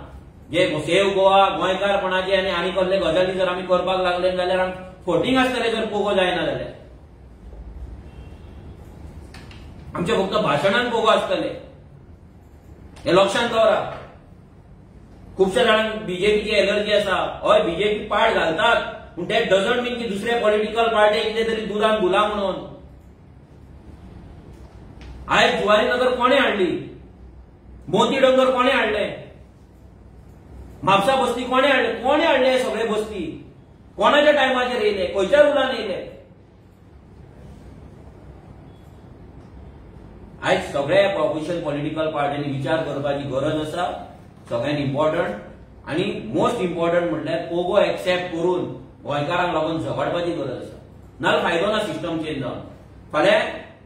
B: जे सेव गोवा गोंयकारपणाचे आनी कसले गजाली जर आमी करपाक लागले जाल्यार आमकां फोटींग आसतले जर पोगो जायना जाल्यार. आमचे फक्त भाशणान पोगो आसतले हे लक्षांत दवरा. खुबशे जाणांक बीजेपीची एलर्जी आसा. हय बीजेपी पाड घालतात पूण ते डजंट मीन की दुसरे पॉलिटिकल पार्टी कितें तरी दुदान घुला म्हणून. आयज जुवारी नगर कोणे हाडली, मोती डोंगर कोणे हाडले, म्हापसा बस्ती कोणे हाडले सगळे बस्ती कोणाच्या टायमाचेर येयले, खंयच्या रुलान येयले. आयज सगळ्या ऑपोजिशन पॉलिटिकल पार्टीनी विचार करपाची गरज आसा. सगळ्यांत इम्पॉर्टंट आनी मोस्ट इम्पॉर्टंट म्हणल्यार पोगो एक्सेप्ट करून गोंयकारांक लागून झगडपाची गरज आसा. नाल्यार फायदो ना सिस्टम चेंज जावन. फाल्यां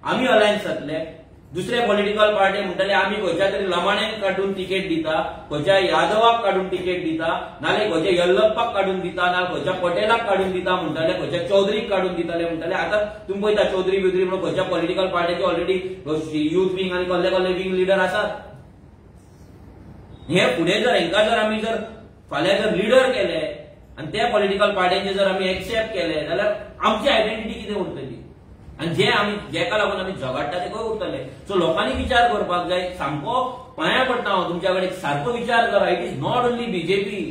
B: आमी अलायन्स जातले, दुसरे पॉलिटिकल पार्टी म्हणटले आमी खंयच्या तरी लमाणेक काडून तिकेट दिता, खंयच्या यादवाक काडून तिकेट दिता, नाल्यार खंयच्या येल्लप्पाक काडून दिता, नाल्यार खंयच्या पटेलाक काडून दिता म्हणटले, खंयच्या चौधरीक काडून दिताले म्हणटले. आतां तुमी पळयता चौधरी बिद्री म्हणून खंयच्या पॉलिटिकल पार्टीचे ऑलरेडी युथ विंग आनी कसले कसले विंग लिडर आसात. हे फुडें जर हेंका जर आमी जर फाल्यां जर लिडर केले आनी त्या पॉलिटिकल पार्टीचे जर आमी एक्सेप्ट केले जाल्यार आमची आयडेंटिटी कितें उरतली आनी जेका लागून आमी झगडटा ते खंय उरतले. सो लोकांनी विचार करपाक जाय. सामको पांया पडटा हांव तुमच्या कडेन सारको विचार करा. It is not only BJP.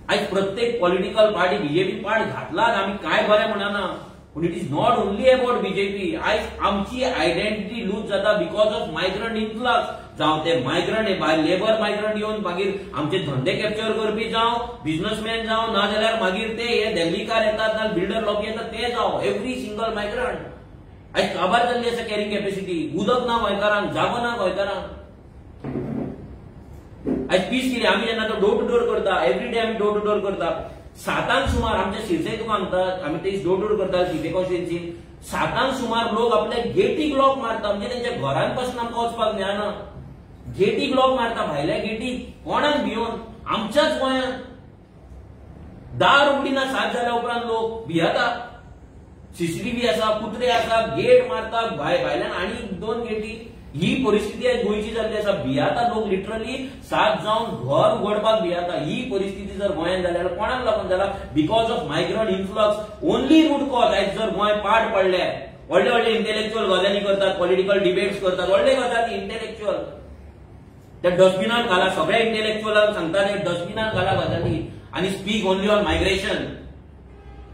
B: आयज प्रत्येक पॉलिटिकल पार्टी बीजेपी पाड घातलात आमी कांय बरें म्हणना पूण it is not only about BJP. आयज आमची आयडेंटिटी लूज जाता बिकॉज ऑफ मायग्रंट इन्फ्लक्स. जावं ते मायग्रंट लेबर मायग्रंट येवन मागीर आमचे धंदे कॅप्चर करपी जावं बिझनेसमॅन जावं नाजाल्यार मागीर ते हे दिल्लीकार येतात ना बिल्डर लोक येतात ते जावं एव्हरी सिंगल मायग्रंट. आयज काबार जाल्ली आसा कॅरिंग कॅपॅसिटी. उदक ना गोंयकारांक, जागो ना गोंयकारांक. आयज पीस कितें आमी जेन्ना तो डोर टू डोर करता एव्हरी डे आमी डोर टू डोर करता. 7 सुमार आमच्या शिरसय तुका सांगता आमी ते डोर टू डोर करता शिरसय कॉन्स्टिट्युएन्सीन 7 सुमार लोक आपल्या गेटीक लॉक मारता. म्हणजे तेंच्या घरांत पासून आमकां वचपाक मेळना. गेटीक लॉक मारता, भायल्या गेटीक कोणाक भिवन. आमच्याच गोंयांत दार उगडिना 7 जाल्या उपरांत लोक भियेता. सीसीटीव्ही आसा, कुत्रे आसा, गेट मारता भायल्यान आनी 2 गेटी. ही परिस्थिती आज गोंयची जाल्ली आसा. भियेता लोक लिटरली 7 जावन घर उगडपाक भियेता. ही परिस्थिती जर गोंयांत जाल्यार कोणाक लागून जाला? Because of migrant influx. Only root cause. आयज जर गोंय पाड पडले व्हडले व्हडले इंटेलेक्च्युअल गजाली करतात, पॉलिटिकल डिबेट्स करतात, व्हडले गजाली इंटेलेक्च्युअल त्या डस्टबिनान घाला. सगळ्या इंटेलेक्च्युअलांक सांगता ते डस्टबिनान घाला गजाली आनी speak only on migration.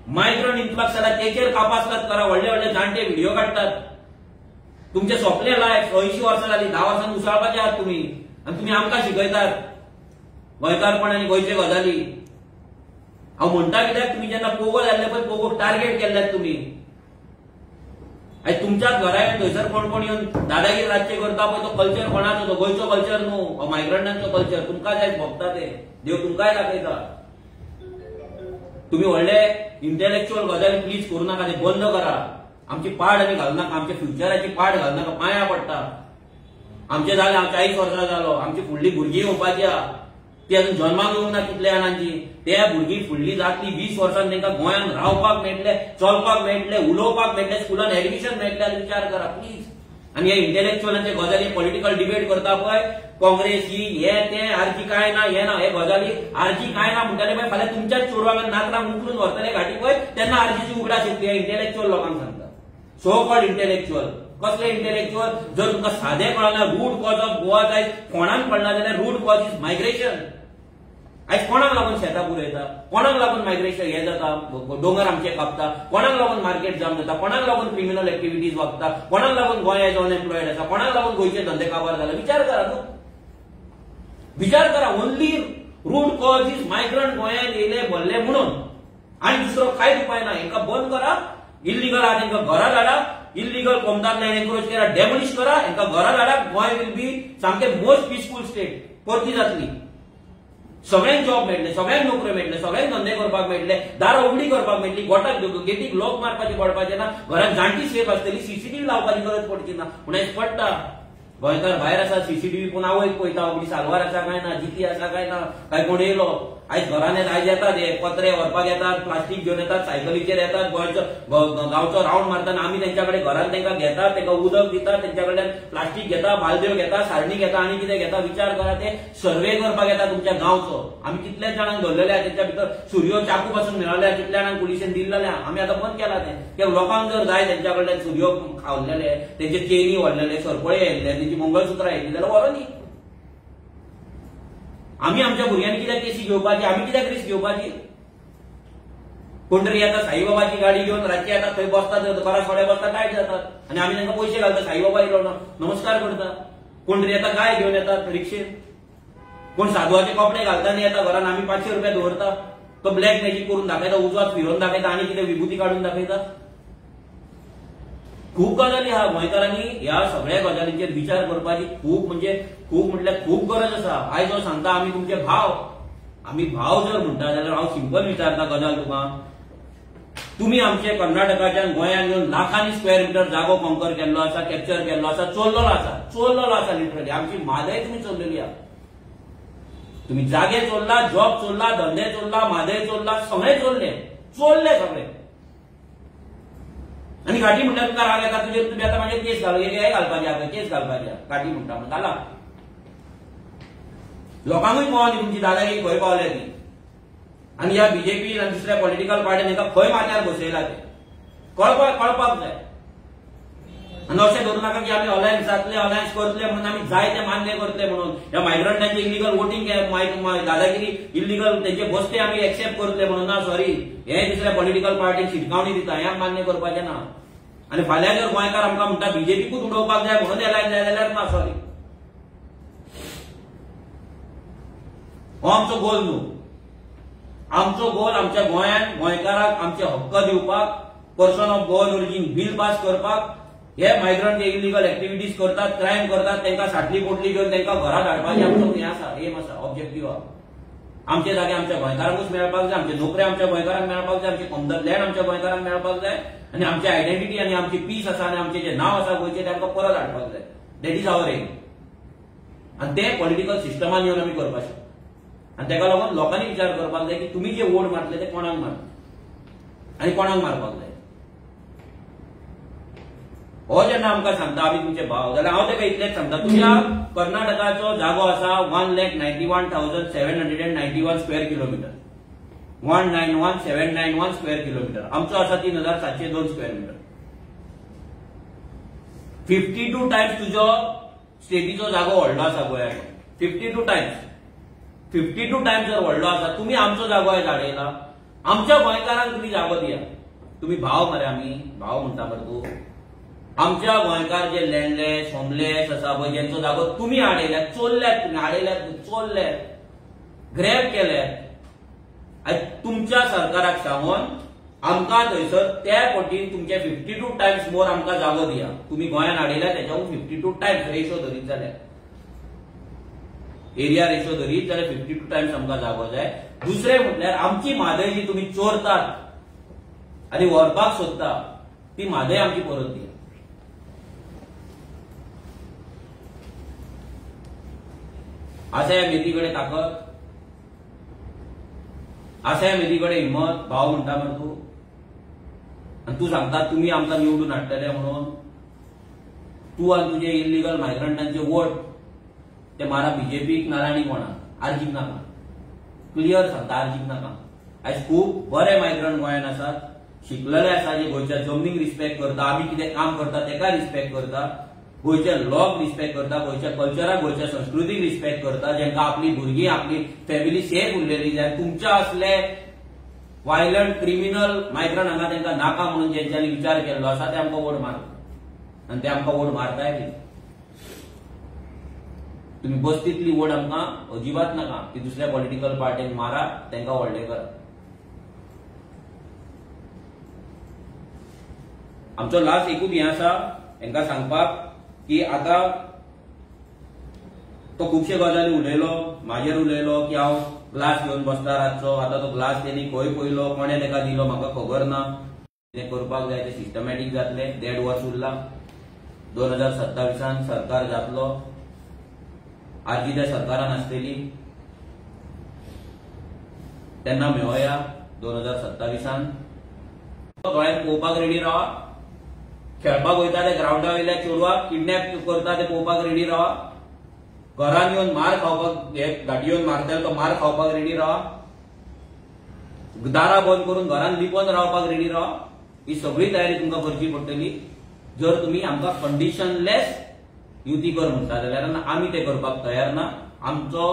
B: Migrant influx जाल्यार तेचेर कापासतात करा. व्हडले व्हडले जाणटे व्हिडिओ काडटात. तुमचे सोंपले लायफ 80 वर्सां जाली. 10 वर्सांनी उसळपाचे आहात तुम्ही आनी तुमी आमकां शिकयतात गोंयकारपण आनी गोंयचे गजाली. हांव म्हणटा कित्याक तुमी जेन्ना पोगो जाल्ले पळय पोगोक टार्गेट केल्ल्यात तुमी. आयज तुमच्याच घरा थंयसर कोण कोण येवन दादागिरी राज्य करता पळय तो कल्चर कोणाचो? तो गोंयचो कल्चर न्हू, मायग्रंटांचो कल्चर. तुमकां जाय भोगता ते देव तुमकांय दाखयता. तुम्ही व्हडले इंटेलेक्च्युअल गजाली प्लीज करू नाका. ते बंद करा. आमची पाड आमी घालू नाका. आमच्या फ्युचराची पाड घालू नाका. पांया पडटा. आमचे जाले 40 वर्सां जालो. आमची फुडली भुरगीं येवपाची आहा. ती अजून जन्माक येवंक ना कितल्या जाणांची. त्या भुरगीं फुडली जातली 20 वर्सांनी तांकां गोंयांत रावपाक मेळटले, चलपाक मेळटले, उलोवपाक मेळटले, स्कुलान एडमिशन मेळटले. विचार करा प्लीज. आनी हे इंटेलेक्च्युअलांचे गजाली पॉलिटिकल डिबेट करता पळय काँग्रेस ही हे ते आरची काय ना हे ना हे गजाली आरची काय ना म्हणटाले पळय फाल्यां तुमच्याच चोडवांक नातरांक उखलून व्हरतले घाटी पळय तेन्ना आरचीची उगडास येतली. हे इंटेलेक्च्युअल लोकांक सांगता. So called intellectual. कसले इंटेलेक्च्युअल? जर तुमकां सादें कळना रूट कॉज ऑफ गोवा जाय कोणाक कळना जाल्यार रूट कॉज इज मायग्रेशन. आयज कोणाक लागून शेतां पुरयता? कोणाक लागून मायग्रेशन हे जाता? दोंगर आमचे कापता? कोणाक लागून मार्केट जाम जाता? कोणाक लागून क्रिमिनल एक्टिव्हिटीज वागता? कोणाक लागून गोंय एज अनएम्प्लॉयड आसा? कोणाक लागून गोंयचे धंदे काबार जाला? विचार करा न्हू. विचार करा. Only root cause is migrant गोंयांत येयले भरले म्हणून आनी दुसरो कांयच उपाय ना. हेंका बंद करा. इल्लीगल आहा तांकां घरा धाडा. इल्लीगल कोमदार लँड एन्क्रोच करा, डेमोलिश करा. हेंकां घरा धाडा. गोंय विल बी सामकें मोस्ट पीसफूल स्टेट परती जातली. सगळ्यांक जॉब मेळटले, सगळ्यांक नोकऱ्यो मेळटले, सगळ्यांक धंदे करपाक मेळटले, दारां उगडी करपाक मेळटली. गोठाक गेटीक लॉक मारपाचे पडपाचे ना. घरांत जाणटी सेफ आसतली. सीसीटीव्ही लावपाची गरज पडची ना. पूण हें पडटा. गोंयकार भायर आसा सीसीटीव्ही पूण आवयक पळयता. आपली सालवार आसा काय ना, जिती आसा काय ना, काय कोण येयलो आयज घरान आयज येतात हे पत्रे व्हरपाक येतात, प्लास्टीक घेवन येतात, सायकलीचेर येतात, गांवचो रावंड मारतना आमी तेंच्या कडेन घरान तांकां घेतात, तांकां उदक दितात, तेंच्या कडल्यान प्लास्टीक घेता, बालद्यो घेता, सारणी घेता आनी कितें घेता विचार करा. ते सर्वे करपाक येता तुमच्या गांवचो. आमी कितल्याच जाणांक धरलेले आहा तेंच्या भितर सुरयो चाकू पासून मेळ्ळल्या, कितल्या जाणांक पुलिशेन दिल्लेले आहा. आमी आतां बंद केला ते लोकांक जर जाय तेंच्या कडल्यान सुरयो खावलेले, तेंचे चेनी व्हरलेले, सरपळे येयल्ले, तेंची मंगळसुत्रां येयल्ली जाल्यार व्हरो न्ही. आमी आमच्या भुरग्यांनी कित्याक केसी घेवपाची, आमी कित्याक रिस्क घेवपाची. कोण तरी येता साईबाबाची गाडी घेवन रातची येतात, थंय बसतात, घरा सोडे बसतात, टायट जातात आनी आमी तांकां पयशे घालता, साईबाबा येयलो नमस्कार करता. कोण तरी येता गाय घेवन येतात रिक्षेन, कोण साधवाचे कपडे घालता आनी येता घरान, आमी 500 रुपया दवरता, तो ब्लॅक मॅजीक करून दाखयता, उजवात फिरोवन दाखयता आनी कितें विभूती काडून दाखयता. खूब गजाली आहा. गोंयकारांनी ह्या सगळ्या गजालींचेर विचार करपाची खूब म्हटल्यार खूब गरज आसा. आयज हांव सांगता आमी तुमचे भाव, आमी भाव जर म्हणटा जाल्यार हांव सिंपल विचारता गजाल तुका. तुम्ही आमचे कर्नाटकाच्यान गोंयांत येवन लाखांनी स्क्वेअर मिटर जागो कॉन्कर केल्लो आसा, कॅप्चर केल्लो आसा, चोरलेलो आसा लिटरली. आमची म्हादय तुमी चोरलेली आहा. तुम्ही जागे चोरला, जॉब चोरला, धंदे चोरला, म्हादय चोरला, सगळे चोरले सगळे. आणि घाटी म्हणल्यार तुका राग येता, तुमी आता माझे केस घालपाचे आता, केस घालपाचे घाटी म्हणटा म्हणून घाला. लोकांकूय कळोनी तुमची दादागिरी खंय पावल्या ती. आणि ह्या बीजेपी आनी दुसऱ्या पॉलिटिकल पार्टीन हेका खंय माथ्यार बसयला ते कळपाक जाय. आणि अशें धरू नाका की आमी अलायन्स जातले, अलायन्स करतले म्हणून आमी जाय ते मान्य करतले म्हणून. ह्या मायग्रंटांचे इलिगल वोटिंग दादागिरी इलिगल तेंचे बसते आमी एक्सेप्ट करतले म्हणून ना. सॉरी, हे दुसऱ्या पॉलिटिकल पार्टीक शिटकावणी दिता, हें मान्य करपाचें ना. आनी फाल्यां जर गोंयकार आमकां म्हणटा बीजेपीकूच उडोवपाक जाय म्हणून एलायन्स जाय जाल्यार ना. सॉरी, हो आमचो गोल न्हू. आमचो गोल आमच्या गोंयांत गोंयकाराक आमचे हक्क दिवपाक, पर्सन ऑफ गोवन ओरिजीन बील पास करपाक. हे मायग्रंट जे इलिगल एक्टिविटीज करतात, क्रायम करतात, तांकां साटली पोटली घेवन तांकां घरा धाडपाचें आमचो हें आसा, एम आसा, ऑब्जेक्टीव आहा. आमचे जागे आमच्या गोंयकारांकूच मेळपाक जाय, आमचे नोकऱ्यो आमच्या गोंयकारांक मेळपाक जाय, आमचे कॉमन लँड आमच्या गोंयकारांक मेळपाक जाय, आनी आमची आयडेंटिटी आनी आमची पीस आसा आनी आमचे जे नांव आसा गोंयचे तांकां परत हाडपाक जाय. That is our aim. आनी ते पॉलिटिकल सिस्टमान येवन आमी करपाक शकता. आनी ताका लागून लोकांनी विचार करपाक जाय की तुमी जे वोट मारतले ते कोणाक मारतले आनी कोणाक मारपाक जाय. हो जेन्ना आमकां सांगता आमी तुमचे भाव, जाल्यार हांव ताका इतलेंच सांगता, तुमच्या कर्नाटकाचो जागो आसा 1,91,791 स्क्वेअर किलोमीटर, 1,91,791 स्क्वेअर किलोमीटर. आमचो आसा 3,702 स्क्वेअर मीटर. 52 टायम्स तुजो स्टेटीचो जागो व्हडलो आसा गोंयांत. 52 टायम्स जर व्हडलो आसा, तुमी आमचो जागो आयज हाडयला. आमच्या गोंयकारांक तुमी जागो दिया. तुमी भाव मरे, आमी भाव म्हणटा मरे तूं. आमच्या गोंयकार जे लँडलेस होमलेस आसा पळय, जेंचो जागो तुमी हाडयल्यात, चोरल्यात, तुमी हाडयल्यात, चोरल्यात, ग्रॅब केल्यात. तुमच्या सरकाराक सांगून आमकां थंयसर त्या पटीन तुमचे 52 टायम्स मोर आमकां जागो दिया. तुमी गोंयांत हाडयल्यात तेच्याहून 52 टायम्स रेशो धरीत जाल्यार, एरिया रेशो धरीत जाल्यार 52 टायम्स आमकां जागो जाय. दुसरें म्हटल्यार आमची म्हादय जी तुमी चोरतात आनी व्हरपाक सोदता, ती म्हादय आमची परत दिया. आसा ह्या मेथीकडे ताकद, आसा ह्या मेथीकडे हिंमत. भाव म्हणटा मरे तूं, आनी तूं सांगता तुमी आमकां निवडून हाडटले म्हणून. तूं आनी तुजे इलिगल मायग्रंटांचे वोट ते मारा बीजेपीक नाल्या आनी कोणाक, आर्जीक नाका. क्लियर सांगता, आर्जीक नाका. आयज खूब बरे मायग्रंट गोंयांत आसात, शिकलेले आसा, जे गोंयच्या जमनीक रिस्पेक्ट करता, आमी कितें काम करता तेका रिस्पेक्ट करता, गोंयच्या लॉक रिस्पेक्ट करता, गोंयच्या कल्चराक, गोंयच्या संस्कृतीक रिस्पेक्ट करता, जेंका आपली भुरगीं, आपली फॅमिली सेफ उरलेली जाय. तुमच्या असले वायलंट क्रिमिनल मायग्रंट हांगा तांकां नाका म्हणून जेंच्यांनी विचार केल्लो आसा ते आमकां वोट मारता, आनी ते आमकां वोट मारताय बी. तुम्ही बस्तीतली वोट आमकां अजिबात नाका की दुसऱ्या पॉलिटिकल पार्टीक मारा, तांकां व्हडले करा. आमचो लास्ट एकूच हें आसा हांकां सांगपाक की आता तो खुबशे गजाली उलयलो, म्हाजेर उलयलो की हांव ग्लास घेवन बसता रातचो. आता तो ग्लास तेणी खंय पयलो, कोणे ताका दिलो म्हाका खबर ना. कितें करपाक जाय तें सिस्टमॅटीक जातलें. 1.5 वर्स उरला. 2027 सरकार जातलो. आजी त्या सरकारान आसतली. तेन्ना मेळोया 2027 गोंयांत पळोवपाक रेडी रावा. खेळपाक वयता ते ग्राउंडा वयल्या चेडवाक किडनॅप करता ते पळोवपाक रेडी रावा. घरान येवन मार खावपाक घाटी येवन मारता तो मार खावपाक रेडी रावा. दारां बंद करून घरान लिपोवन रावपाक रेडी रावा. ही सगळी तयारी तुमकां करची पडटली. जर तुम्ही आमकां कंडिशनलेस युती कर म्हणटा जाल्यार आमी ते करपाक तयार ना. आमचो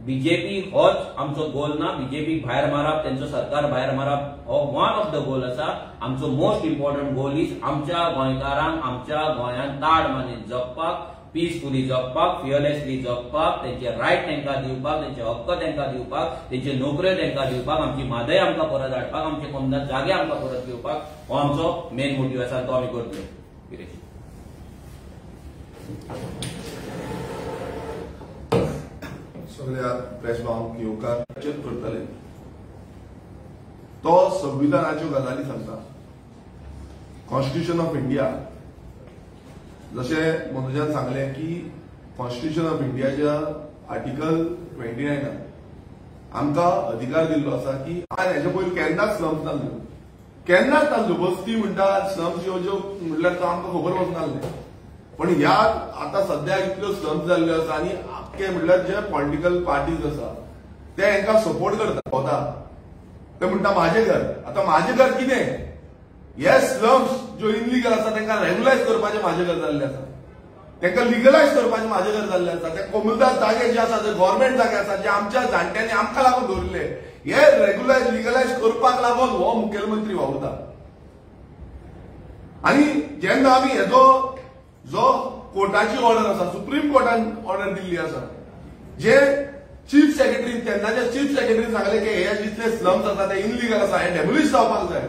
B: बीजेपी होच आमचो गोल ना. बीजेपी भायर मारप, त्यांचं सरकार भायर मारप हो वन ऑफ द गोल आसा. आमचो मोस्ट इम्पॉर्टंट गोल इज आमच्या गोंयकारांक आमच्या गोंयांत ताड मानेन जगपाक, पीसफुली जगपाक, फियरलेसली जगपाक, त्यांचे रायट तांकां दिवपाक, त्यांचे हक्क तांकां दिवपाक, त्यांचे नोकऱ्यो तांकां दिवपाक, आमची म्हादय आमकां परत हाडपाक, आमचे कोमदात जागे आमकां परत दिवपाक हो आमचो मेन मोटीव आसा. तो आमी करतले. गिरीश
C: सगळ्या प्रेस भावंक येवकार करतले. तो संविधानाच्यो गजाली सांगता. कॉन्स्टिट्यूशन ऑफ इंडिया जशें मनोजान सांगलें की कॉन्स्टिट्यूशन ऑफ इंडियाच्या आर्टिकल 29 आमकां अधिकार दिल्लो आसा की हेच्या पयलीं केन्नाच स्लम्स नासल्यो. केन्नाच नासल्यो. बस्ती म्हणटा स्लम्स ज्यो म्हणल्यार तो आमकां खबर वचनासलें. पण ह्या आतां सध्या इतल्यो स्लम्स जाल्ल्यो आसा आनी आख्खे म्हणल्यार जे पॉलिटिकल पार्टीज आसा ते हांकां सपोर्ट करता. ते म्हणटा म्हाजें घर. आतां म्हाजें घर कितें? हे स्लम्स ज्यो इनलिगल आसा तांकां रेग्युलायज करपाचें म्हाजें घर जाल्लें आसा. तांकां लिगलायज करपाचें म्हाजें घर जाल्लें आसा. ते कोमुलदार जागे जे आसा जे गव्हर्नमेंट जागे आसा जे आमच्या जाणट्यांनी आमकां लागून दवरले हे रेग्युलायज लिगलायज करपाक लागून हो मुखेलमंत्री वावुरता. आनी जेन्ना आमी हेजो जो कोर्टाची ऑर्डर आसा, सुप्रीम कोर्टान ऑर्डर दिल्ली आसा, जे चीफ सेक्रेटरी तेन्नाचे चीफ सेक्रेटरी सांगले की हे जितले स्लम्स आसा ते इनलिगल आसा, हे डेमोलिश जावपाक जाय.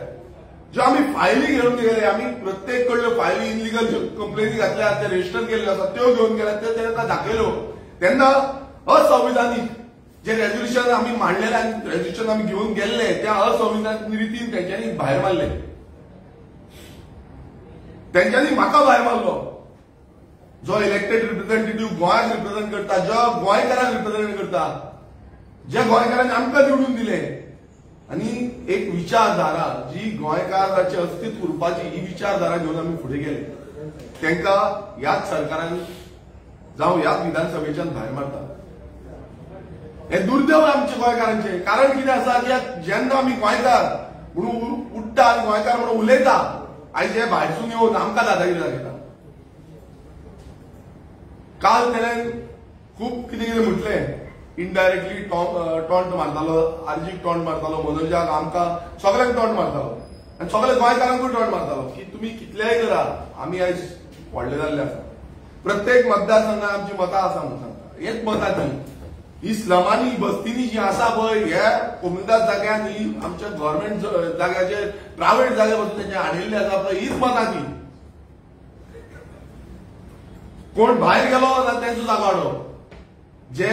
C: ज्यो आमी फायली घेवन गेले, आमी प्रत्येक कडल्यो फायली इनलिगल कंप्लेनी घातल्या ते रजिस्टर केल्ल्यो आसा त्यो घेवन गेल्या त्यो तांकां दाखयल्यो. तेन्ना असंविधानीक जे रेझोल्युशन आमी मांडलेले आनी रेझोल्युशन आमी घेवन गेल्ले त्या असंविधानीक रितीन तेंच्यांनी भायर मारले. तेंच्यांनी म्हाका भायर मारलो जो इलेक्टेड रिप्रेझेंटेटिव्ह गोंयाक रिप्रेझेंट करता, जो गोंयकारांक रिप्रेझेंट करता, जे गोंयकारांनी आमकां निवडून दिले. आनी एक विचारधारा जी गोंयकाराचे अस्तित्व उरपाची ही विचारधारा घेवन आमी फुडें गेले. तांकां ह्याच सरकारान जावं ह्याच विधानसभेच्यान भायर मारता. हे दुर्दैव आमचे गोंयकारांचे. कारण कितें आसा की जेन्ना आमी गोंयकार म्हणून उठ्ठा आनी गोंयकार म्हणून उलयता, आयज हे भायरसून येवन आमकां दादागिरी दाखयता. काल तेणें खूब कितें कितें म्हटलें. इनडायरेक्टली टॉन्ट मारतालो, आर्जीक टॉन्ट मारतालो, मनोजाक, आमकां सगळ्यांक टॉन्ट मारतालो आनी सगळ्या गोंयकारांकूय टॉन्ट मारतालो की तुमी कितलेंय करा, आमी आयज व्हडले जाल्ले आसा. प्रत्येक मतदारसंघात आमची मतां आसा म्हणून सांगता. हेच मतां ही इस्लामानी बस्तीनी जी आसा पळय हे कोमुलदार जाग्यांनी आमच्या गव्हर्नमेंट जाग्याचे प्रायव्हेट जागे बसून तेंचे हाडिल्ले आसा पळय हीच मतां ती. कोण भायर गेलो जाल्यार तेंचो जागो हाडप. जे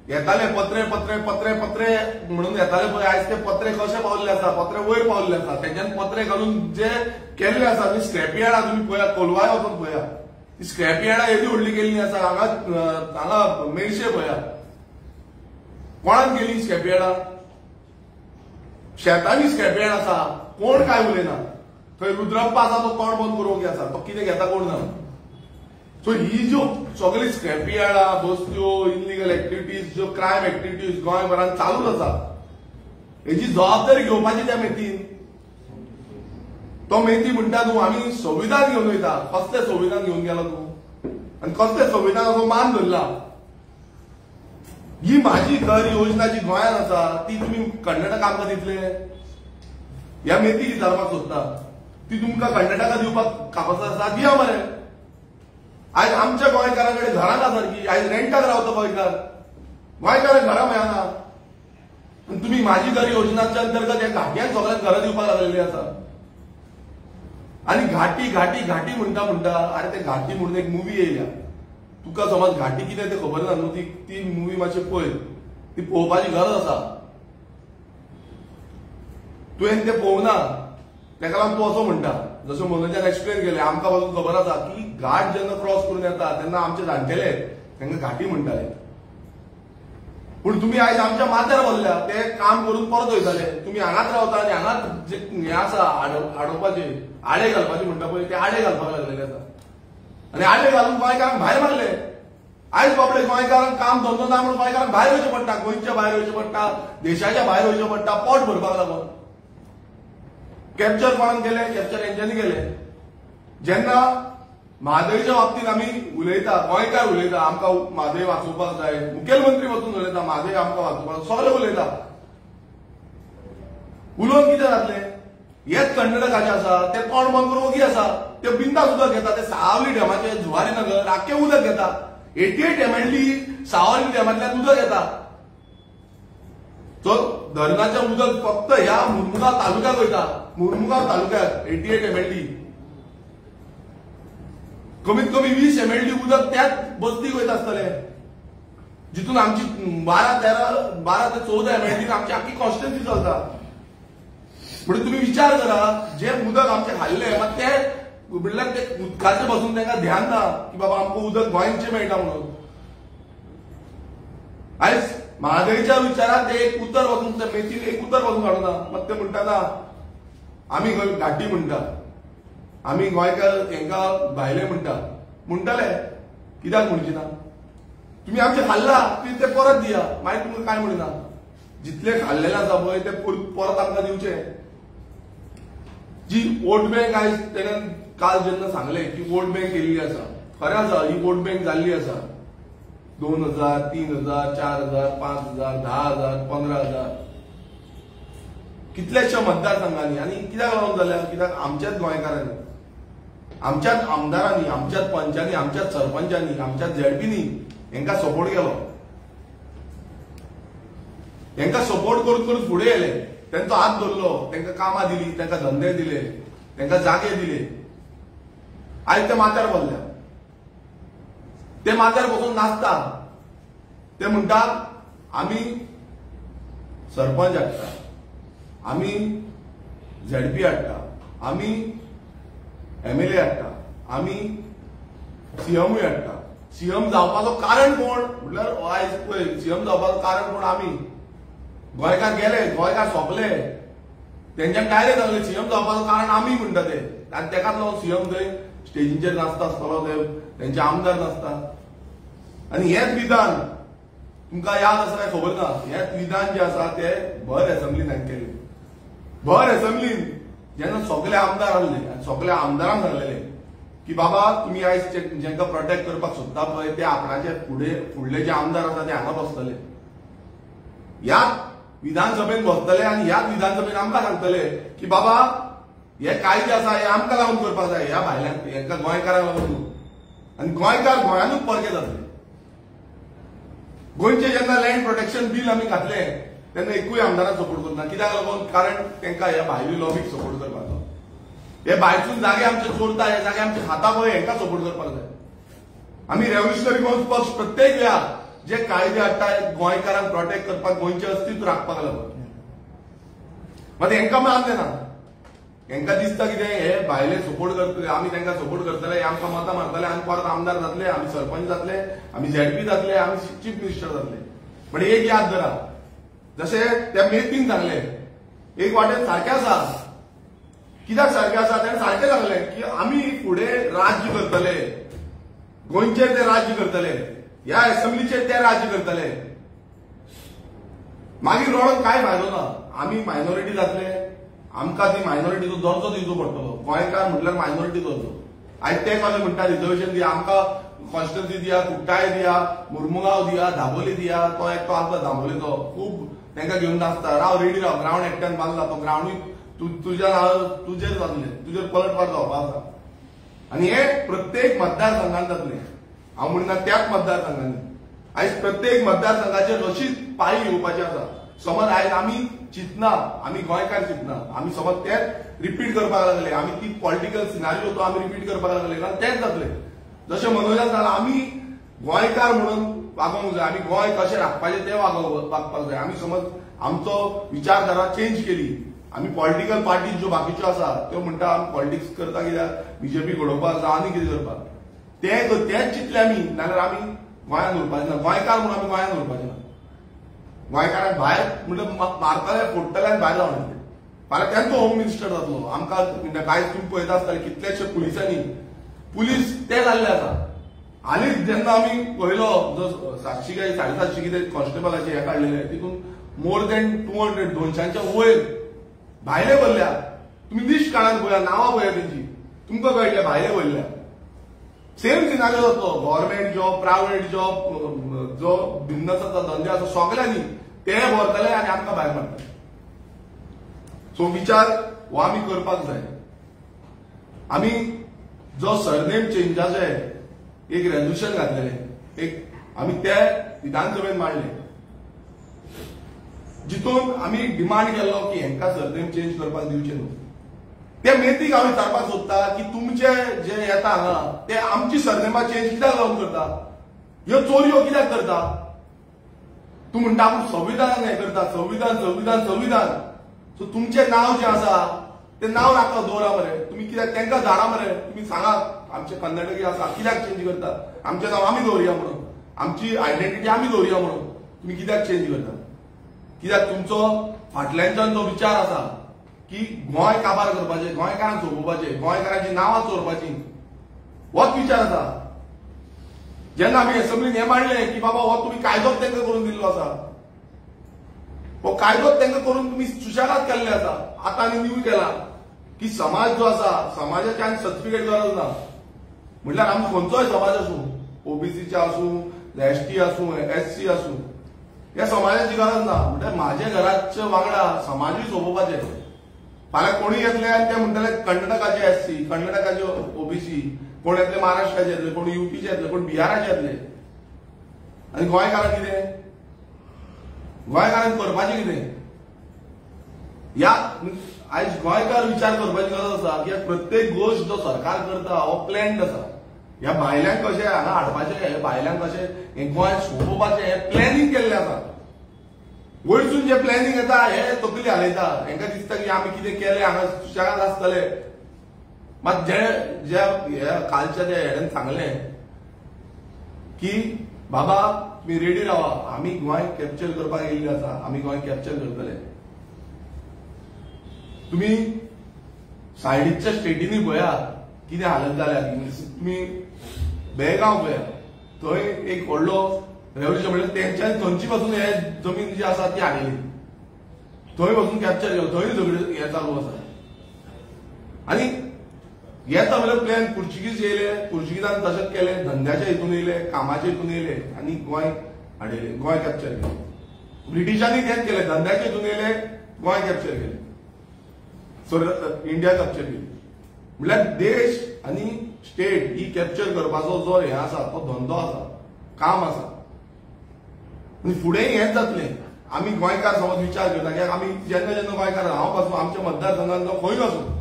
C: येताले पत्रे पत्रे पत्रे पत्रे म्हणून येताले पळय आयज ते पत्रे कशे पावल्ले आसा, पत्रे वयर पावल्ले आसा. तेंच्यान पत्रे घालून जे केल्ले आसा ती स्क्रॅप यार्डां तुमी पळया, कोलवाय वचून पळया, ती स्क्रॅप यार्डां येदी व्हडली केल्ली आसा. हांगा मेळशे पळया, कोणान केली स्क्रॅप यार्डां? शेतांनी स्क्रॅप यार्ड आसा, कोण काय उलयना. थंय रुद्रप्पा आसा तो तोंड बंद करूंक आसा, तो कितें घेता कोण ना. सो ही ज्यो सगळी स्क्रॅप यार्डां, बस्त्यो, इनलिगल एक्टिव्हिटीज, ज्यो क्रायम एक्टिव्हिटीज गोंयभरांत चालूच आसा, हेची जबाबदारी घेवपाची त्या मेतीन. तो मेती म्हणटा तूं आमी संविधान घेवन वयता. कसलें संविधान घेवन गेला तूं आनी कसलें संविधानाचो मान धरला? ही म्हाजी घर योजना जी गोंयांत आसा ती तुमी कर्नाटका आमकां दितले? ह्या मेती कितें जावपाक सोदता? ती तुमकां कर्नाटका दिवपाक कापास आसा? दिया मरे. आयज आमच्या गोंयकारां कडेन घरां ना सारकी. आयज रेंटाक रावता गोंयकार. गोंयकारांक घरां मेळना. आनी तुमी म्हाजी घर योजनाच्या अंतर्गत ह्या घाट्यांक सगळ्यांक घरां दिवपाक लागलेली आसा. आनी घाटी घाटी घाटी म्हणटा आनी ते घाटी म्हणून एक मुवी येयल्या. तुका समज घाटी कितें तें खबर ना न्हू, ती मुवी मातशी पळय, ती पळोवपाची गरज आसा. तुवें तें पळोवंक ना तेका लागून तूं असो म्हणटा. जसो मनोजान एक्सप्लेन केलें, आमकां पासून खबर आसा की घाट जेन्ना क्रॉस करून येता तेन्ना आमचे जाणटेले तांकां घाटी म्हणटाले. पूण तुम्ही आयज आमच्या माथ्यार बसल्या ते काम करून परत वयताले तुम्ही हांगाच रावता आनी हांगाच जे हें आसा आडोवपाचे आडे घालपाचे म्हणटा पळय ते आडे घालपाक लागलेले आसा आनी आडे घालून गोंयकारांक भायर मारले आयज बाबडे गोंयकारांक काम धंदो ना म्हणून गोंयकारांक भायर वयचें पडटा गोंयच्या भायर वयचें पडटा देशाच्या भायर वयचें पडटा पोट भरपाक लागून कॅप्चर कोणान केले कॅप्चर हेंच्यांनी केले जेन्ना म्हादयच्या बाबतींत आमी उलयता गोंयकार उलयता आमकां म्हादय वाचोवपाक जाय मुखेलमंत्री वचून उलयता म्हादय आमकां वाचोवपाक सगळे उलयता उलोवन कितें जातलें हेच कर्नाटकाचे आसा ते तोंड बंद करून ओगी आसा ते बिंदास उदक घेता ते सावली डॅमाचे जुवारी नगर आख्खे उदक घेता 88 MLD सावली डॅमांतल्यान उदक येता तो धरणाचें उदक फक्त ह्या मुर्मुगांव तालुक्याक वयता मुर्मुगांव तालुक्यात 88 MLD कमीत कमी 20 MLD उदक त्याच बस्तीक वयता आसतले जितून आमची 12 ते 14 MLD आमची आख्खी कॉन्स्टिट्युएन्सी चलता म्हणजे तुम्ही विचार करा जे उदक आमचे खाल्ले मात ते म्हणल्यार ते उदकाचे पासून तांकां ध्यान ना की बाबा आमकां उदक गोंयचें मेळटा म्हणून आयज म्हादयच्या विचारात ते एक उतर वचून ते मेथीन एक उतर वचून काडूना मात ते म्हणटा ना आमी घाटी म्हणटा आमी गोंयकार हांकां भायले म्हणटाले कित्याक म्हणची ना तुम्ही आमचे खाल्ला तुम्ही ते परत दिया मागीर तुमकां काय म्हणना जितले खाल्लेले आसा पळय ते परत आमकां दिवचे जी वोट बँक आयज तेणेन काल जेन्ना सांगलें की वोट बँक केल्ली आसा खरें आसा ही वोट बँक जाल्ली आसा 2000, 3000, 4000, 5000, 10000, 15000 कितल्याशा मतदारसंघांनी आनी कित्याक लागून जाल्या कित्याक आमच्याच गोंयकारांनी आमच्याच आमदारांनी आमच्याच पंचांनी आमच्याच सरपंचांनी आमच्याच झेडपीनी हांकां सपोर्ट केलो हांकां सपोर्ट करून करून फुडें येले तांचो हात धरलो तांकां कामां दिली तांकां धंदे दिले तांकां जागे दिले आयज ते माथ्यार बसल्या ते माथ्यार बसून नाचता ते म्हणटात आमी सरपंच हाडटा आमी झेडपी हाडटा आमी MLA हाडटा आमी सीएमूय हाडटा सीएम जावपाचो कारण कोण म्हटल्यार आयज पळय सीएम जावपाचो कारण कोण आमी गोंयकार गेले गोंयकार सोंपले तेंच्यान डायरेक्ट जालें सीएम जावपाचो कारण आमी म्हणटा ते आनी तेकाच लागून सीएम थंय स्टेजीचेर नाचता आसतलो ते तेंचे आमदार नाचता आनी हेच विधान तुमकां याद आसा काय खबर ना हेच विधान जे आसा ते भर एसेंब्लीन हांवें केलें भर एसेंब्लीन जेन्ना सगळे आमदार आसले आनी सगळ्या आमदारांक सांगलेले की बाबा तुम्ही आयज जेंकां प्रोटेक्ट करपाक सोदता पळय ते आपणाचे फुडले जे आमदार आसा ते हांगा बसतले ह्याच विधानसभेन बसतले आनी ह्याच विधानसभेन आमकां सांगतले की बाबा हे कायदे आसा हे आमकां लागून करपाक जाय ह्या भायल्यांक हेंकां गोंयकारांक लागून आनी गोंयकार गोंयानूच परके जातले गोंयचे जेन्ना लँड प्रोटेक्शन बील आमी घातलें तेन्ना एकूय आमदाराक सपोर्ट करना कित्याक लागून कारण तांकां ह्या भायली लॉबीक सपोर्ट करपाचो हे भायरसून जागे आमचे चोरता हे जागे आमचे खाता पळय हांकां सपोर्ट करपाक जाय आमी रेव्होल्युशनरी पक्ष प्रत्येक वेळार जे कायदे हाडटा गोंयकारांक प्रोटेक्ट करपाक गोंयचें अस्तित्व राखपाक लागून मात हांकां मानलें ना हांकां दिसता कितें हे भायले सपोर्ट करतले आमी तांकां सपोर्ट करतले आमकां मतां मारतले आमी परत आमदार जातले आमी सरपंच जातले आमी झेडपी जातले आमी चीफ मिनिस्टर जातले पण एक याद धरा जशें त्या मेथीन सांगले एक वाटेन सारकें आसा कित्याक सारकें आसा ताणें सारकें सांगलें की आमी फुडें राज्य करतले गोंयचेर ते राज्य करतले ह्या एसेंब्लीचेर ते राज्य करतले मागीर रडोन कांय फायदो ना आमी मायनॉरिटी जातले आमकां ती मायनॉरिटीचो दर्जो दिवचो पडटलो गोंयकार म्हटल्यार मायनॉरिटी दर्जो आयज ते कोणे म्हणटा रिजर्वेशन दिया आमकां कॉन्स्टिट्युएन्सी दिया कुट्टाळे दिया मुर्मुगांव दिया दाबोली दिया तो एकटो आसलो दाबोलीचो खूब तांकां घेवन नाचता राव रेडी राव ग्रावंड एकट्यान बांदला तो ग्रावंडूय तुज्या तुजेर जातलें तुजेर पलटवार जावपा आसा आनी हे प्रत्येक मतदारसंघात जातलें हांव म्हणना त्याच मतदारसंघांनी आयज प्रत्येक मतदारसंघाचेर अशीच पाळी येवपाची आसा समज आयज आमी चिंतना आमी गोंयकार चिंतना आमी समज तेच रिपीट करपाक लागले आमी ती पॉलिटिकल सिनारियो तो आमी रिपीट करपाक लागले जाल्यार तेच जातलें जशें मनोजान सांगलां आमी गोंयकार म्हणून वागोवंक जाय आमी गोंय कशें राखपाचें तें वागपाक जाय आमी समज आमचो विचारधारा चेंज केली आमी पॉलिटिकल पार्टीज ज्यो बाकीच्यो आसा त्यो म्हणटा आमी पॉलिटिक्स करता कित्याक बीजेपी घडोवपाक जावं आनी कितें करपाक तेच चिंतले आमी नाल्यार आमी गोंयांत उरपाचें ना गोंयकार म्हणून आमी गोंयांत उरपाचें ना गोंयकारांक भायर म्हणजे मारतले फोडटले आनी भायर लावन येतले फाल्यां तेंचो होम मिनिस्टर जातलो आमकां कांयच तुम्ही पळयता आसतले कितलेशे पुलिसांनी पुलीस ते जाल्ले आसा आनी जेन्ना आमी पळयलो जो 700 काय 750 कितें कॉन्स्टेबलाचे हे काडलेले तितून मोर देन 200 200च्या वयर भायले भरल्या तुम्ही लिस्ट काढान पळया नांवां पळया तेंची तुमकां कळटलें भायले भरल्या सेम सिनारियो जातलो गव्हर्नमेंट जॉब प्रायव्हेट जॉब जो बिझनस आसा धंदे आसा सगळ्यांनी ते भरतले आनी आमकां भायर मारतले सो विचार हो आमी करपाक जाय आमी जो सरनेम चेंजाचे एक रेझोल्युशन घातलेले एक आमी ते विधानसभेत मांडले जितून आमी डिमांड केलो की हेंकां सरनेम चेंज करपाक दिवचे न्हू ते मेथीक हांव विचारपाक सोदता की तुमचे जे येता हांगा ते आमची सरनेमां चेंज कित्याक लागून करता ह्यो चोरयो कित्याक करता तूं म्हणटा आपूण संविधानान हें करता संविधान संविधान संविधान सो तुमचें नांव जें आसा तें नांव नाका दवरा मरे तुमी कित्याक तांकां धाडा मरे तुमी सांगात आमचे कर्नाटकी आसा कित्याक चेंज करता आमचें नांव आमी दवरया म्हणून आमची आयडेंटिटी आमी दवरया म्हणून तुमी कित्याक चेंज करता कित्याक तुमचो फाटल्यानच्यान जो विचार आसा की गोंय काबार करपाचें गोंयकारांक सोपोवपाचें गोंयकारांची नांवां चोरपाची होच विचार आसा जेन्ना आमी एसेंब्लीन हें मांडलें की बाबा हो तुमी कायदोच तांकां करून दिल्लो आसा हो कायदोच तांकां करून तुमी सुशेगाद केल्ले आसा आतां आनी न्यू केला की समाज जो आसा समाजाची आनी सर्टिफिकेट गरज ना म्हटल्यार आमी खंयचोय समाज आसूं ओबीसीचे आसूं एसटी आसूं एससी आसूं ह्या समाजाची गरज ना म्हणजे म्हाजे घराचे वांगडा समाजूय सोपोवपाचे फाल्यां कोणी येतले आनी ते म्हणटले कर्नाटकाचे एससी कर्नाटकाचे ओबीसी कोण येतले महाराष्ट्राचे येतले कोण यूपीचे येतले कोण बिहाराचे येतले आनी गोंयकारांक कितें गोंयकारांक करपाचें कितें ह्या आयज गोंयकार विचार करपाची गरज आसा कित्याक प्रत्येक गोश्ट जो सरकार करता हो प्लॅन्ड आसा ह्या भायल्यांक कशें हांगा हाडपाचें हे भायल्यांक कशें हें गोंय सोपोवपाचें हें प्लॅनिंग केल्लें आसा वयरसून जे प्लॅनिंग येता हे तकली हालयता हेंकां दिसता की आमी कितें केलें हांगा सुशेगाद आसतले मात जे कालच्या ते हेडन सांगलें की बाबा तुम्ही रेडी रावा आमी गोंय कॅप्चर करपाक येयल्ले आसा आमी गोंय कॅप्चर करतले तुम्ही सायडीच्या स्टेटींनी पळया कितें हालत जाल्या तुम्ही बेळगांव पळया थंय एक व्हडलो रेव्होल्युशन म्हणजे तेंच्यानी थंयची पासून हे जमीन जी आसा ती हाडली थंय वचून कॅप्चर केलो थंय झगडे हे चालू आसा आनी येता म्हणल्यार प्लॅन पुर्तुगीज येयले पुर्तुगीजान तशेंच केलें धंद्याच्या हितून येयले कामाच्या हितून येयले आनी गोंय हाडयले गोंय कॅप्चर केलें ब्रिटिशांनी तेंच केलें धंद्याच्या हितून येयले गोंय कॅप्चर केलें सो इंडिया कॅप्चर केली म्हळ्यार देश आनी स्टेट ही कॅप्चर करपाचो जो हे आसा तो धंदो आसा काम आसा आनी फुडेंय हेंच जातलें आमी गोंयकार समज विचार करता कित्याक आमी जेन्ना जेन्ना गोंयकार हांव पासून आमच्या मतदारसंघात जावं खंय आसूं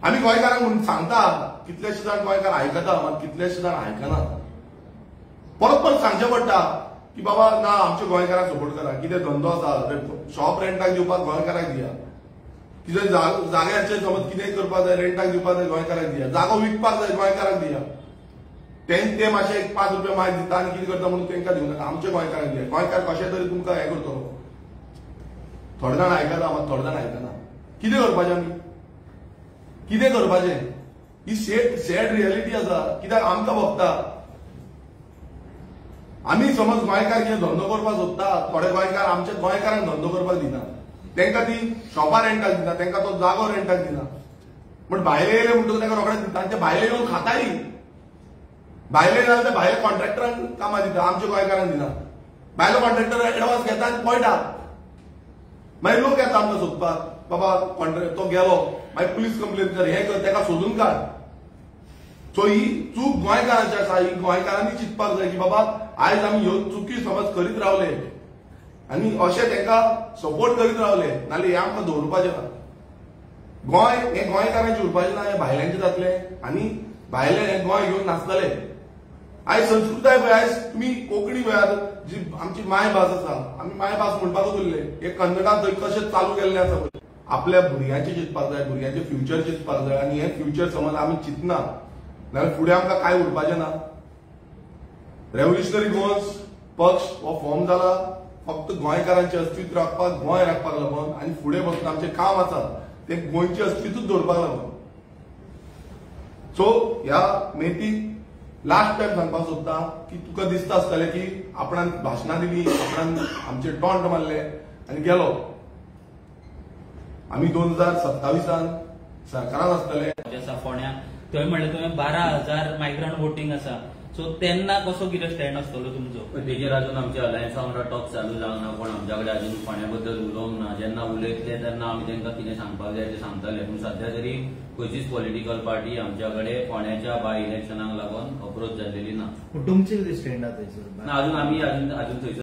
C: आमी गोंयकारांक म्हणून सांगता कितलेशे जाण गोंयकार आयकता मात कितलेशे जाण आयकनात परत परत सांगचें पडटा की बाबा ना आमच्या गोंयकारांक सपोर्ट करा कितें धंदो आसा शॉप रेंटाक दिवपाक गोंयकारांक दिया कितें जाग्याचें समज कितेंय करपाक जाय रेंटाक दिवपाक जाय गोंयकारांक दिया जागो विकपाक जाय गोंयकारांक दिया ते मातशे 5 रुपया मायज दिता आनी कितें करता म्हणून तांकां दिवं नाका आमच्या गोंयकारांक दिया गोंयकार कशें तरी तुमकां हें करतलो थोडे जाण आयकता मात थोडे जाण आयकना कितें करपाचें आमी कितें करपाचें ही सॅड रियलिटी आसा कित्याक आमकां भोगता आमी समज गोंयकार कितें धंदो करपाक सोदता थोडे गोंयकार आमच्या गोंयकारांक धंदो करपाक दिना तांकां ती शॉपां रेंटाक दिना तांकां तो जागो रेंटाक दिना पण भायले येयले म्हणटकूच तांकां रोखडेच दिता आनी ते भायले येवन खाताय भायले जाल्यार ते भायले कॉन्ट्रॅक्टरांक कामां दिता आमच्या गोंयकारांक दिना भायलो कॉन्ट्रॅक्टर एडवान्स घेता आनी पळयता मागीर लोक येता आमकां सोदपाक बाबा कॉन्ट्रॅक्ट तो गेलो मागीर पुलीस कंप्लेन कर हें कर ताका सोदून काड सो ही चूक गोंयकारांची आसा ही गोंयकारांनी चिंतपाक जाय की बाबा आयज आमी ह्यो चुकी समज करीत रावले आनी अशें तांकां सपोर्ट करीत रावले नाल्यार हें आमकां दवरपाचें ना गोंय हें गोंयकारांचें उरपाचें ना हें भायल्यांचें जातलें आनी भायले हें गोंय घेवन नाचतले आयज संस्कृताय पळय आयज तुमी कोंकणी पळयात जी आमची मायभास आसा आमी मायभास म्हणपाकूच उरले हे कन्नडांत थंय कशें चालू केल्लें आसा पळय आपल्या भुरग्यांचें चिंतपाक जाय भुरग्यांचें फ्युचर चिंतपाक जाय आनी हें फ्युचर समज आमी चिंतना जाल्यार फुडें आमकां कांय उरपाचें ना रेव्होल्युशनरी गोवन्स पक्ष हो फॉर्म जाला फक्त गोंयकारांचे अस्तित्व राखपाक गोंय राखपाक लागून आनी फुडें वचून आमचें काम आसा ते गोंयचे अस्तित्व दवरपाक लागून. सो ह्या मेतीक लास्ट टायम सांगपाक सोदता की तुका दिसता आसतलें की आपणान भाशणां दिली, आपणान आमचे टॉन्ट मारले आनी गेलो. आमी 2027 सरकारान आसतले
A: आसा फोंड्या, थंय म्हणलें तुवें 12,000 मायग्रंट वोटींग आसा. सो तेन्ना कसो कितें स्टँड आसतलो तुमचो?
B: तेजेर अजून आमचे अलायन्सा वांगडा टॉक चालू जावंक ना, कोण आमच्या कडेन अजून फोंड्या बद्दल उलोवंक ना. जेन्ना उलयतले तेन्ना आमी तांकां कितें सांगपाक जाय ते सांगतले. पूण सध्या तरी खंयचीच पॉलिटिकल पार्टी आमच्या कडेन फोंड्याच्या बाय इलेक्शनाक लागून अप्रोच जाल्लेली ना.
D: तुमचे कितें स्टँड आसा थंयसर?
B: अजून आमी अजून थंयसर